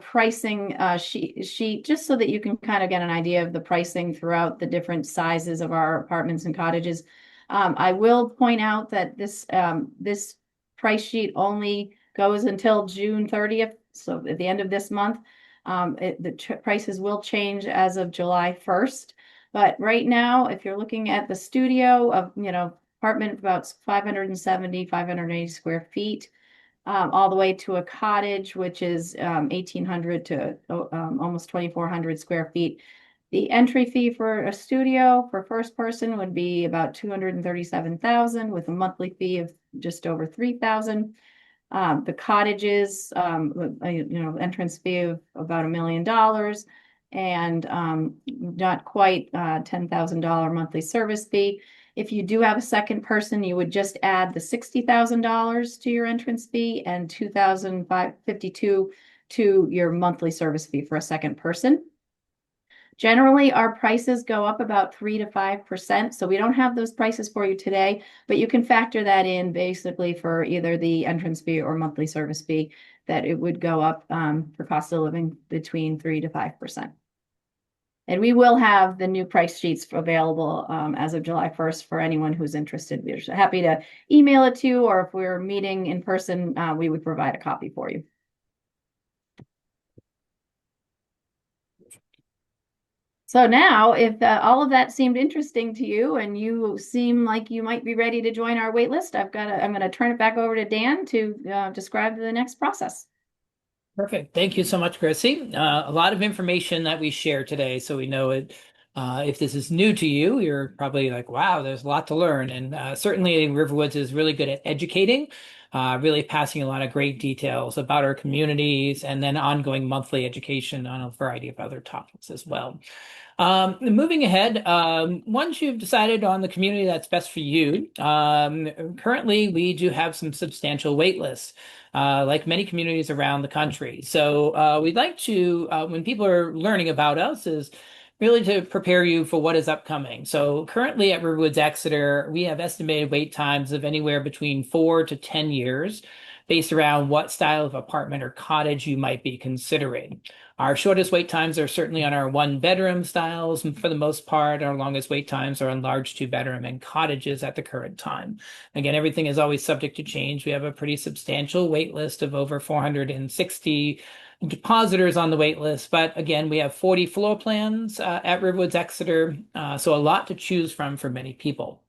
pricing sheet just so that you can kind of get an idea of the pricing throughout the different sizes of our apartments and cottages. I will point out that this price sheet only goes until June 30th, so at the end of this month. The prices will change as of July 1st. But right now, if you're looking at the studio of, apartment about 570, 580 square feet, all the way to a cottage, which is 1,800 to almost 2,400 square feet. The entry fee for a studio for first person would be about 237,000 with a monthly fee of just over 3,000. The cottages, entrance fee of about $1 million and not quite $10,000 monthly service fee. If you do have a second person, you would just add the $60,000 to your entrance fee and $2,552 to your monthly service fee for a second person. Generally, our prices go up about 3 to 5%. So we don't have those prices for you today, but you can factor that in basically for either the entrance fee or monthly service fee, that it would go up for cost of living between 3 to 5%. And we will have the new price sheets available as of July 1st for anyone who's interested. We're happy to email it to you, or if we're meeting in person, we would provide a copy for you. So now, if all of that seemed interesting to you and you seem like you might be ready to join our wait list, I'm going to turn it back over to Dan to describe the next process. Perfect. Thank you so much, Chrissy. A lot of information that we share today, so we know it. If this is new to you, you're probably like, wow, there's a lot to learn. And certainly Riverwoods is really good at educating, really passing a lot of great details about our communities and then ongoing monthly education on a variety of other topics as well. Moving ahead, once you've decided on the community that's best for you, currently we do have some substantial wait lists, like many communities around the country. So we'd like to, when people are learning about us, is really to prepare you for what is upcoming. So currently at RiverWoods Exeter, we have estimated wait times of anywhere between 4 to 10 years based around what style of apartment or cottage you might be considering. Our shortest wait times are certainly on our one bedroom styles, and for the most part. Our longest wait times are on large two-bedroom and cottages at the current time. Again, everything is always subject to change. We have a pretty substantial wait list of over 460 depositors on the wait list. But again, we have 40 floor plans at RiverWoods Exeter, so a lot to choose from for many people.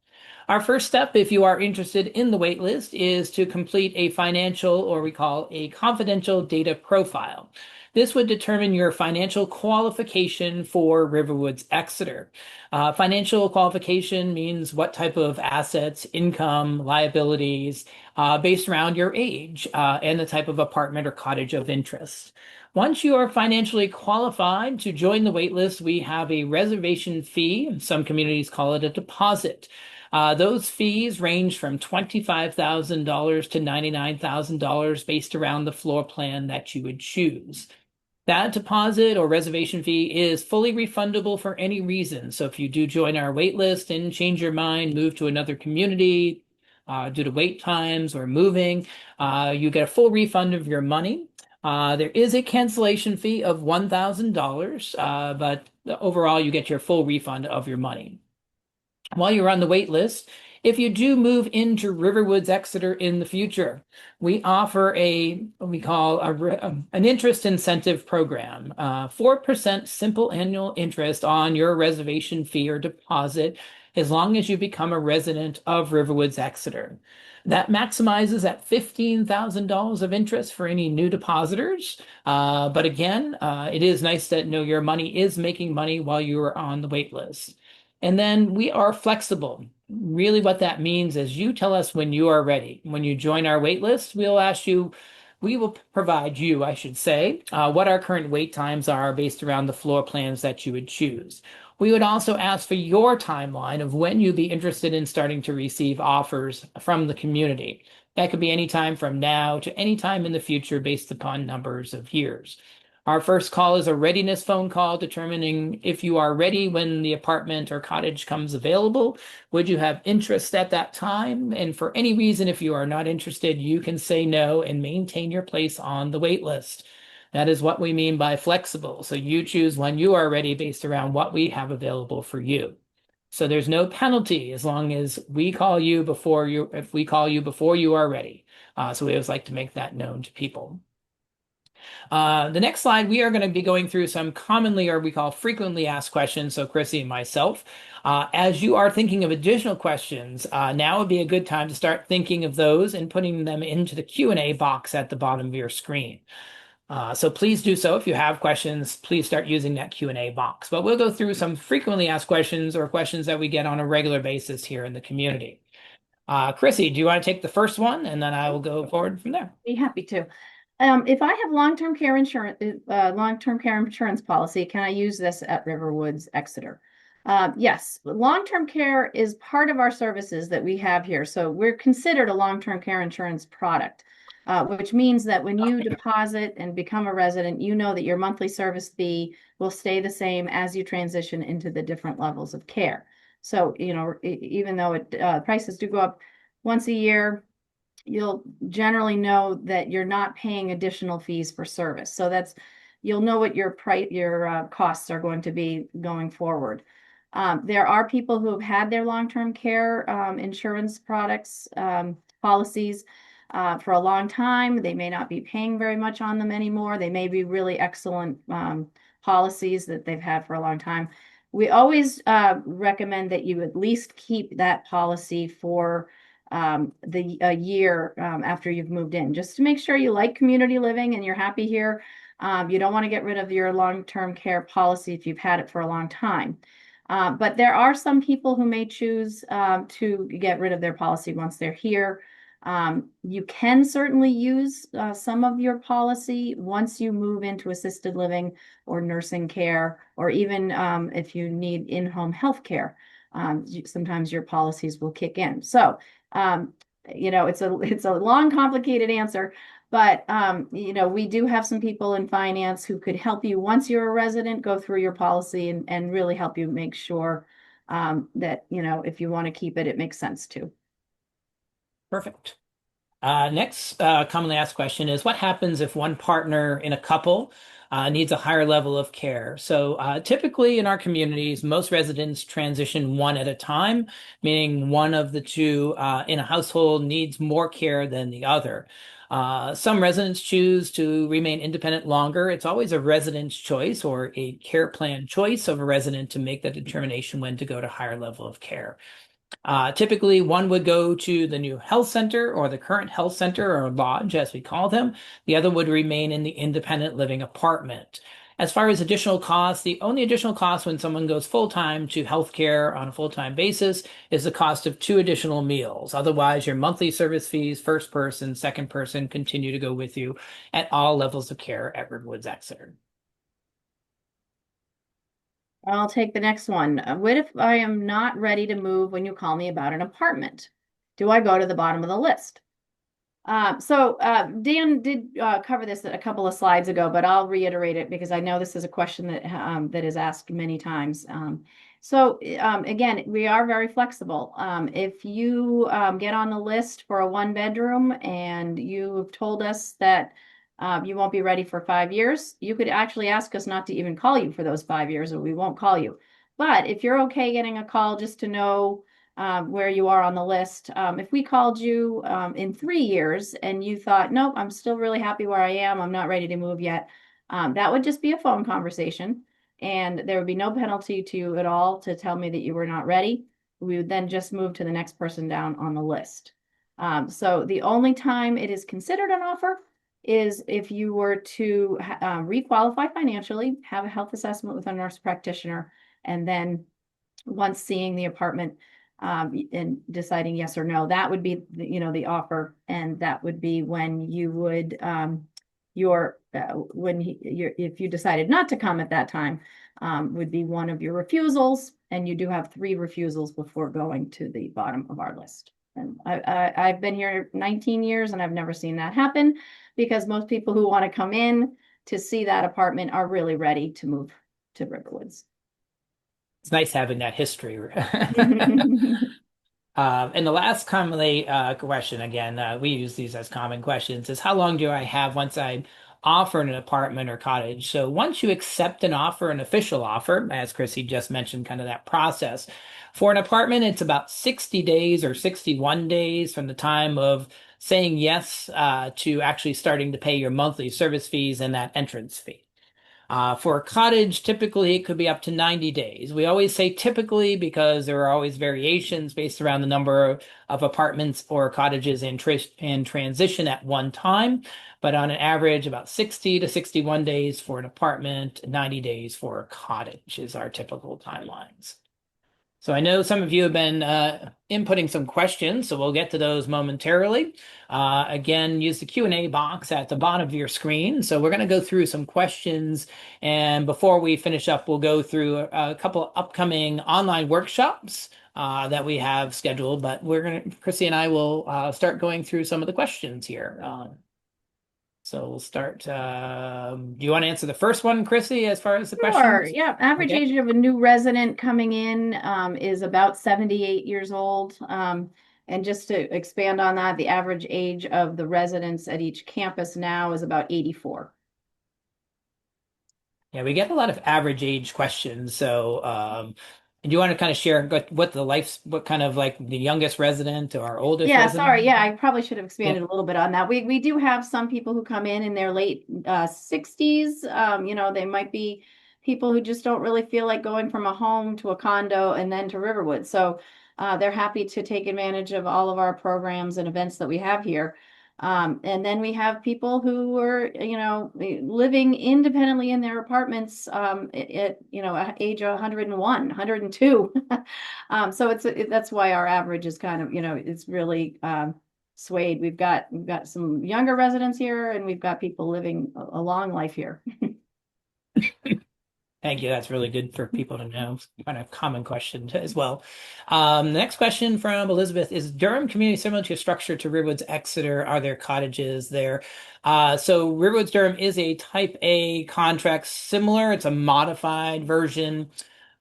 Our first step, if you are interested in the wait list, is to complete a financial, or we call a confidential data profile. This would determine your financial qualification for RiverWoods Exeter. Financial qualification means what type of assets, income, liabilities, based around your age, and the type of apartment or cottage of interest. Once you are financially qualified to join the waitlist, we have a reservation fee. Some communities call it a deposit. Those fees range from $25,000 to $99,000 based around the floor plan that you would choose. That deposit or reservation fee is fully refundable for any reason. So if you do join our wait list and change your mind, move to another community due to wait times or moving, you get a full refund of your money. There is a cancellation fee of $1,000, but overall you get your full refund of your money. While you're on the wait list, if you do move into RiverWoods Exeter in the future, we offer what we call an interest incentive program, 4% simple annual interest on your reservation fee or deposit, as long as you become a resident of RiverWoods Exeter. That maximizes at $15,000 of interest for any new depositors. But again, it is nice to know your money is making money while you are on the wait list. And then we are flexible. Really, what that means is you tell us when you are ready. When you join our wait list, we will provide you, I should say, what our current wait times are based around the floor plans that you would choose. We would also ask for your timeline of when you'd be interested in starting to receive offers from the community. That could be any time from now to any time in the future based upon numbers of years. Our first call is a readiness phone call determining if you are ready when the apartment or cottage comes available. Would you have interest at that time? And for any reason, if you are not interested, you can say no and maintain your place on the wait list. That is what we mean by flexible. So you choose when you are ready based around what we have available for you. So there's no penalty as long as we call you if we call you before you are ready. So we always like to make that known to people. The next slide, we are going to be going through some commonly or we call frequently asked questions. So Chrissy and myself, as you are thinking of additional questions, now would be a good time to start thinking of those and putting them into the Q&A box at the bottom of your screen. So please do so. If you have questions, please start using that Q&A box. But we'll go through some frequently asked questions or questions that we get on a regular basis here in the community. Chrissy, do you want to take the first one and then I will go forward from there? Be happy to. If I have long-term care insurance policy, can I use this at RiverWoods Exeter? Yes, long-term care is part of our services that we have here. So we're considered a long-term care insurance product, which means that when you deposit and become a resident, you know that your monthly service fee will stay the same as you transition into the different levels of care. So, even though prices do go up once a year, you'll generally know that you're not paying additional fees for service. So you'll know what your costs are going to be going forward. There are people who have had their long-term care insurance products policies for a long time. They may not be paying very much on them anymore. They may be really excellent policies that they've had for a long time. We always recommend that you at least keep that policy for a year after you've moved in, just to make sure you like community living and you're happy here. You don't want to get rid of your long-term care policy if you've had it for a long time. But there are some people who may choose to get rid of their policy once they're here. You can certainly use some of your policy once you move into assisted living or nursing care, or even if you need in-home health care. Sometimes your policies will kick in. So, it's a long, complicated answer, But we do have some people in finance who could help you once you're a resident, go through your policy and really help you make sure that, if you want to keep it, it makes sense to. Perfect. Next commonly asked question is what happens if one partner in a couple needs a higher level of care? So typically in our communities, most residents transition one at a time, meaning one of the two in a household needs more care than the other. Some residents choose to remain independent longer. It's always a resident's choice or a care plan choice of a resident to make that determination when to go to higher level of care. Typically, one would go to the new health center or the current health center or lodge, as we call them. The other would remain in the independent living apartment. As far as additional costs, the only additional cost when someone goes full-time to healthcare on a full-time basis is the cost of two additional meals. Otherwise, your monthly service fees, first person, second person, continue to go with you at all levels of care at RiverWoods Exeter. I'll take the next one. What if I am not ready to move when you call me about an apartment? Do I go to the bottom of the list? Dan did cover this a couple of slides ago, but I'll reiterate it because I know this is a question that is asked many times. Again, we are very flexible. If you get on the list for a one bedroom and you've told us that you won't be ready for 5 years, you could actually ask us not to even call you for those 5 years, or we won't call you. But if you're okay getting a call just to know where you are on the list. If we called you in 3 years and you thought, nope, I'm still really happy where I am, I'm not ready to move yet, that would just be a phone conversation. And there would be no penalty to you at all to tell me that you were not ready. We would then just move to the next person down on the list. So the only time it is considered an offer is if you were to requalify financially, have a health assessment with a nurse practitioner, and then once seeing the apartment, and deciding yes or no, that would be the offer, and that would be when you would if you decided not to come at that time, would be one of your refusals, and you do have 3 refusals before going to the bottom of our list. And I've been here 19 years and I've never seen that happen, because most people who want to come in to see that apartment are really ready to move to RiverWoods. It's nice having that history. And the last commonly question, again, we use these as common questions, is how long do I have once I offer an apartment or cottage? So once you accept an offer, an official offer, as Chrissy just mentioned, kind of that process. For an apartment, it's about 60 days or 61 days from the time of saying yes to actually starting to pay your monthly service fees and that entrance fee. For a cottage, typically it could be up to 90 days. We always say typically because there are always variations based around the number of apartments or cottages in transition at one time. But on an average, about 60 to 61 days for an apartment, 90 days for a cottage is our typical timelines. So I know some of you have been inputting some questions, so we'll get to those momentarily. Again, use the Q&A box at the bottom of your screen. So we're going to go through some questions, and before we finish up, we'll go through a couple of upcoming online workshops that we have scheduled. But Chrissy and I will start going through some of the questions here. So we'll start. Do you want to answer the first one, Chrissy, as far as the Sure. questions? Yeah. Average Okay. age of a new resident coming in is about 78 years old. And just to expand on that, the average age of the residents at each campus now is about 84. Yeah, we get a lot of average age questions. So, do you want to kind of share what kind of like the youngest resident or oldest Yeah, resident? sorry. Yeah, I probably should have Yeah. expanded a little bit on that. We do have some people who come in their late 60s. They might be people who just don't really feel like going from a home to a condo and then to Riverwood. So they're happy to take advantage of all of our programs and events that we have here. And then we have people who are, living independently in their apartments at age 101, 102. That's why our average is kind of, it's really swayed. We've got some younger residents here, and we've got people living a long life here. Thank you. That's really good for people to know. Kind of common question as well. The next question from Elizabeth is Durham community similar to a structure to RiverWoods Exeter? Are there cottages there? So RiverWoods Durham is a type A contract similar. It's a modified version.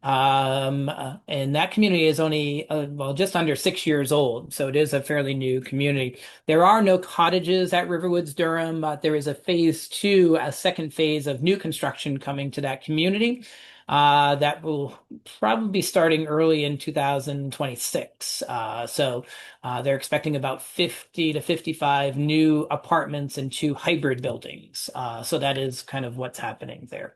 And that community is only, well, just under 6 years old. So it is a fairly new community. There are no cottages at RiverWoods Durham, but there is a phase two, a second phase of new construction coming to that community. That will probably be starting early in 2026. They're expecting about 50 to 55 new apartments and two hybrid buildings. So that is kind of what's happening there.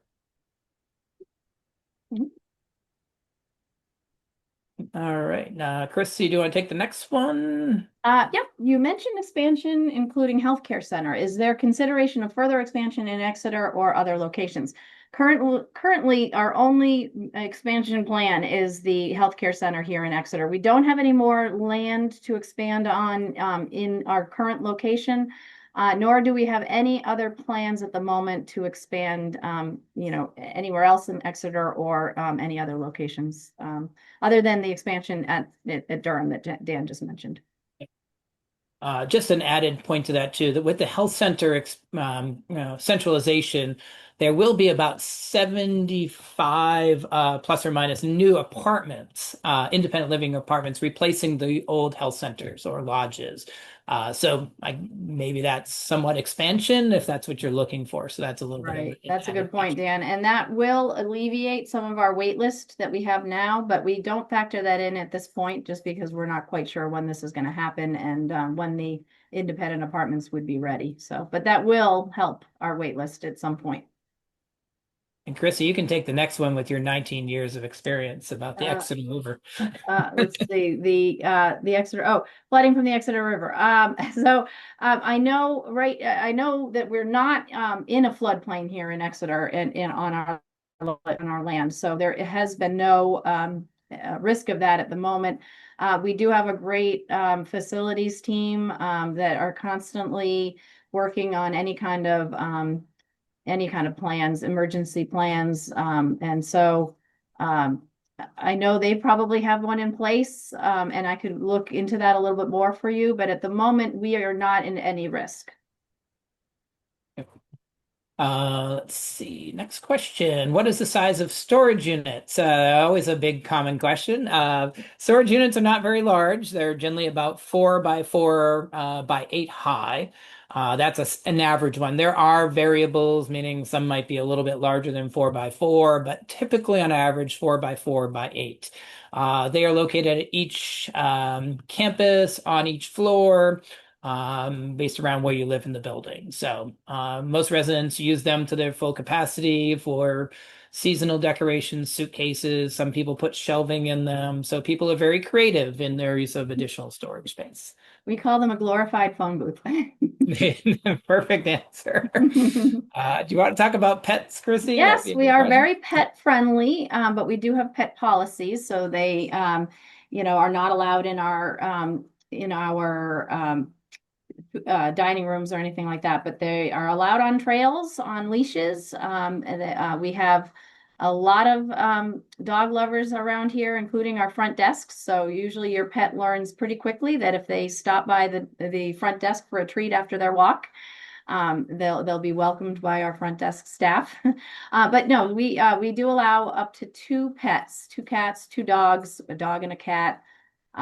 All right. Chrissy, do you want to take the next one? Yep, you mentioned expansion, including healthcare center. Is there consideration of further expansion in Exeter or other locations? Currently, our only expansion plan is the healthcare center here in Exeter. We don't have any more land to expand on in our current location, nor do we have any other plans at the moment to expand, anywhere else in Exeter or any other locations, other than the expansion at Durham that Dan just mentioned. Just an added point to that too, that with the health center centralization, there will be about 75 plus or minus new apartments, independent living apartments, replacing the old health centers or lodges. Maybe that's somewhat expansion if that's what you're looking for. So that's a little bit of Right. an That's a added good point, feature. Dan. And that will alleviate some of our wait list that we have now, but we don't factor that in at this point just because we're not quite sure when this is going to happen and when the independent apartments would be ready. So, but that will help our wait list at some point. And Chrissy, you can take the next one with your 19 years of experience about the Uh, Exeter River. let's see the Exeter. Oh, flooding from the Exeter River. I know that we're not in a floodplain here in Exeter and on our land. So there has been no risk of that at the moment. We do have a great facilities team that are constantly working on any kind of plans, emergency plans. Um, I know they probably have one in place, and I could look into that a little bit more for you, but at the moment, we are not in any risk. Let's see. Next question. What is the size of storage units? Always a big common question. Storage units are not very large. They're generally about 4 by 4 by 8 high. That's an average one. There are variables, meaning some might be a little bit larger than 4 by 4, but typically on average 4 by 4 by 8. They are located at each campus, on each floor, based around where you live in the building. So most residents use them to their full capacity for seasonal decorations, suitcases. Some people put shelving in them. So people are very creative in their use of additional storage space. We call them a glorified phone booth. Perfect answer. Do you want to talk about pets, Chrissy? That'd be Yes, a we good are question. very pet friendly, but we do have pet policies, so they, are not allowed in our dining rooms or anything like that, but they are allowed on trails, on leashes. We have a lot of dog lovers around here, including our front desks. So usually your pet learns pretty quickly that if they stop by the front desk for a treat after their walk, they'll be welcomed by our front desk staff. But no, we do allow up to two pets, two cats, two dogs, a dog and a cat. They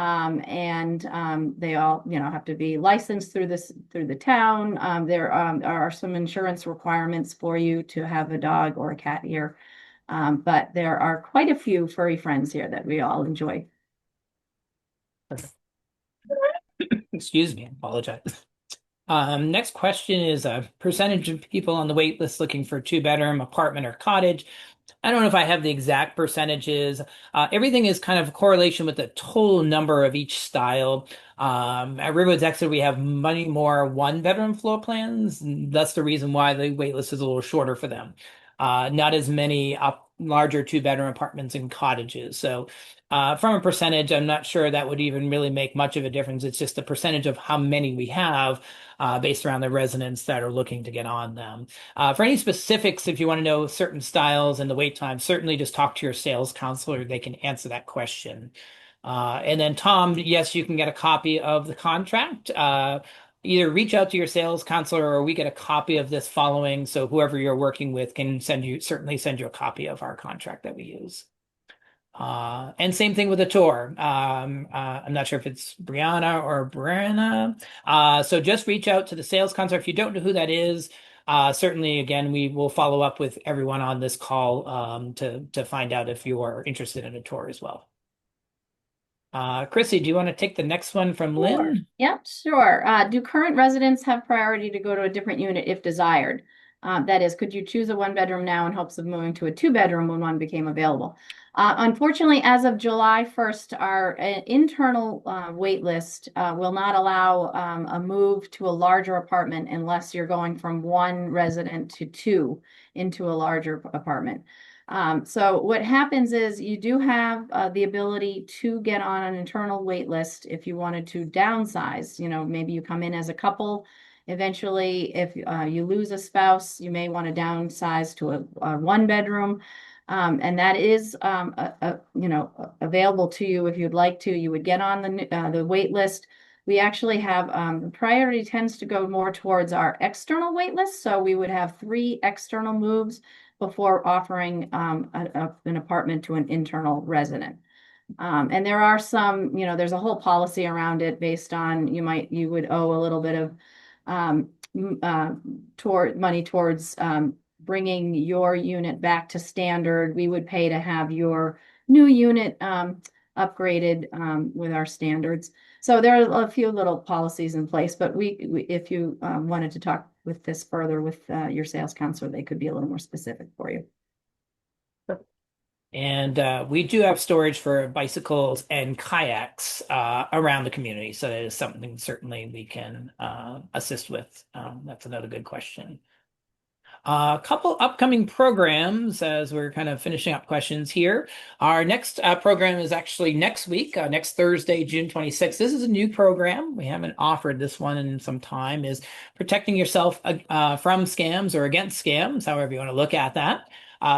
all, have to be licensed through the town. There are some insurance requirements for you to have a dog or a cat here. But there are quite a few furry friends here that we all enjoy. Excuse me, I apologize. Next question is a percentage of people on the wait list looking for two-bedroom apartment or cottage. I don't know if I have the exact percentages. Everything is kind of a correlation with the total number of each style. At RiverWoods Exeter, we have many more one-bedroom floor plans. That's the reason why the wait list is a little shorter for them. Not as many larger two-bedroom apartments and cottages. So from a percentage, I'm not sure that would even really make much of a difference. It's just the percentage of how many we have based around the residents that are looking to get on them. For any specifics, if you want to know certain styles and the wait time, certainly just talk to your sales counselor. They can answer that question. And then Tom, yes, you can get a copy of the contract. Either reach out to your sales counselor or we get a copy of this following. So whoever you're working with can certainly send you a copy of our contract that we use. And same thing with the tour. I'm not sure if it's Brianna or Brianna. So just reach out to the sales counselor. If you don't know who that is, certainly, again, we will follow up with everyone on this call to find out if you are interested in a tour as well. Chrissy, do you want to take the next one from Sure. Lynn? Yep, sure. Do current residents have priority to go to a different unit if desired? That is, could you choose a one bedroom now in hopes of moving to a two bedroom when one became available? Unfortunately, as of July 1st, our internal wait list will not allow a move to a larger apartment unless you're going from one resident to two into a larger apartment. So what happens is you do have the ability to get on an internal wait list if you wanted to downsize. You know, maybe you come in as a couple. Eventually, if you lose a spouse, you may want to downsize to a one bedroom. And that is, available to you if you'd like to. You would get on the wait list. We actually have the priority tends to go more towards our external wait list. So we would have 3 external moves before offering an apartment to an internal resident. And there are some, there's a whole policy around it based on you would owe a little bit of toward money towards bringing your unit back to standard. We would pay to have your new unit upgraded with our standards. So there are a few little policies in place, but if you wanted to talk with this further with your sales counselor, they could be a little more specific for you. And we do have storage for bicycles and kayaks around the community. So that is something certainly we can assist with. That's another good question. A couple upcoming programs as we're kind of finishing up questions here. Our next program is actually next week, next Thursday, June 26th. This is a new program. We haven't offered this one in some time, is protecting yourself from scams or against scams, however you want to look at that.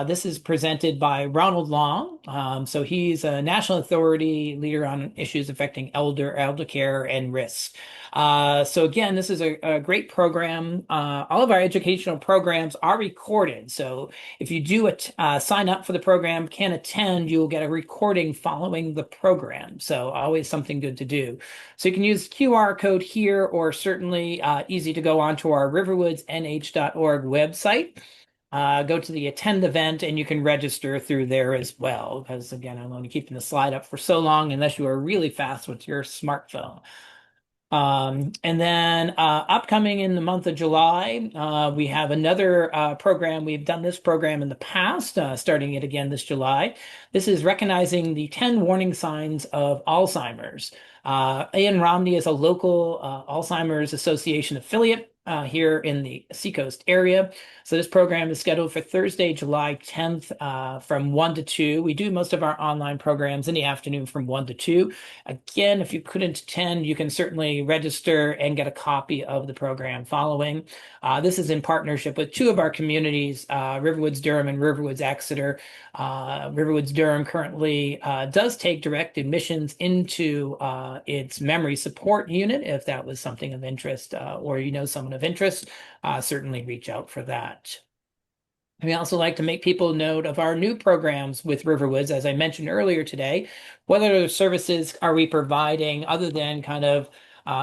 This is presented by Ronald Long. So he's a national authority leader on issues affecting elder care and risk. So again, this is a great program. All of our educational programs are recorded. So if you do sign up for the program, can attend, you'll get a recording following the program. So always something good to do. So you can use QR code here, or certainly easy to go onto our riverwoodsnh.org website. Go to the attend event and you can register through there as well. Because again, I'm only keeping the slide up for so long unless you are really fast with your smartphone. And then upcoming in the month of July, we have another program. We've done this program in the past, starting it again this July. This is recognizing the 10 warning signs of Alzheimer's. Ian Romney is a local Alzheimer's Association affiliate here in the Seacoast area. So this program is scheduled for Thursday, July 10th from 1 to 2. We do most of our online programs in the afternoon from 1 to 2. Again, if you couldn't attend, you can certainly register and get a copy of the program following. This is in partnership with 2 of our communities, RiverWoods Durham and RiverWoods Exeter. RiverWoods Durham currently does take direct admissions into its memory support unit, if that was something of interest, or someone of interest, certainly reach out for that. We also like to make people note of our new programs with RiverWoods, as I mentioned earlier today. What other services are we providing other than kind of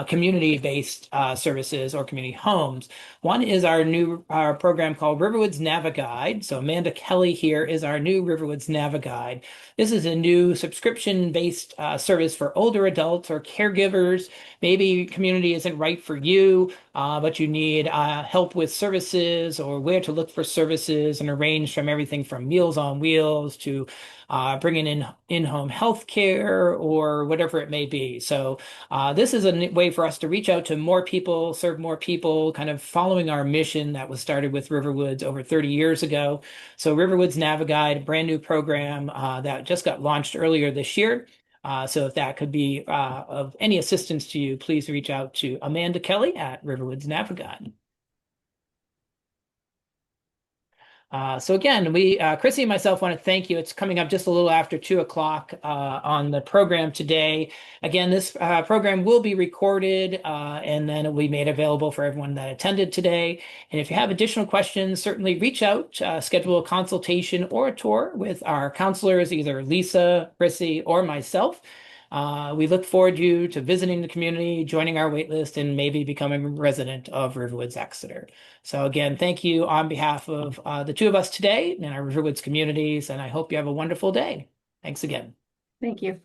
community-based services or community homes? One is our program called RiverWoods Naviguide. So Amanda Kelly here is our new RiverWoods Naviguide. This is a new subscription-based service for older adults or caregivers. Maybe community isn't right for you, but you need help with services or where to look for services, and arrange from everything from Meals on Wheels to bringing in in-home health care or whatever it may be. So this is a way for us to reach out to more people, serve more people, kind of following our mission that was started with Riverwoods over 30 years ago. So Riverwoods Naviguide, a brand new program that just got launched earlier this year. So if that could be of any assistance to you, please reach out to Amanda Kelly at Riverwoods Naviguide. So again, Chrissy and myself want to thank you. It's coming up just a little after 2 o'clock on the program today. Again, this program will be recorded and then it will be made available for everyone that attended today. And if you have additional questions, certainly reach out, schedule a consultation or a tour with our counselors, either Lisa, Chrissy, or myself. We look forward to visiting the community, joining our waitlist, and maybe becoming a resident of RiverWoods Exeter. So again, thank you on behalf of the two of us today and our RiverWoods communities, and I hope you have a wonderful day. Thanks again. Thank you.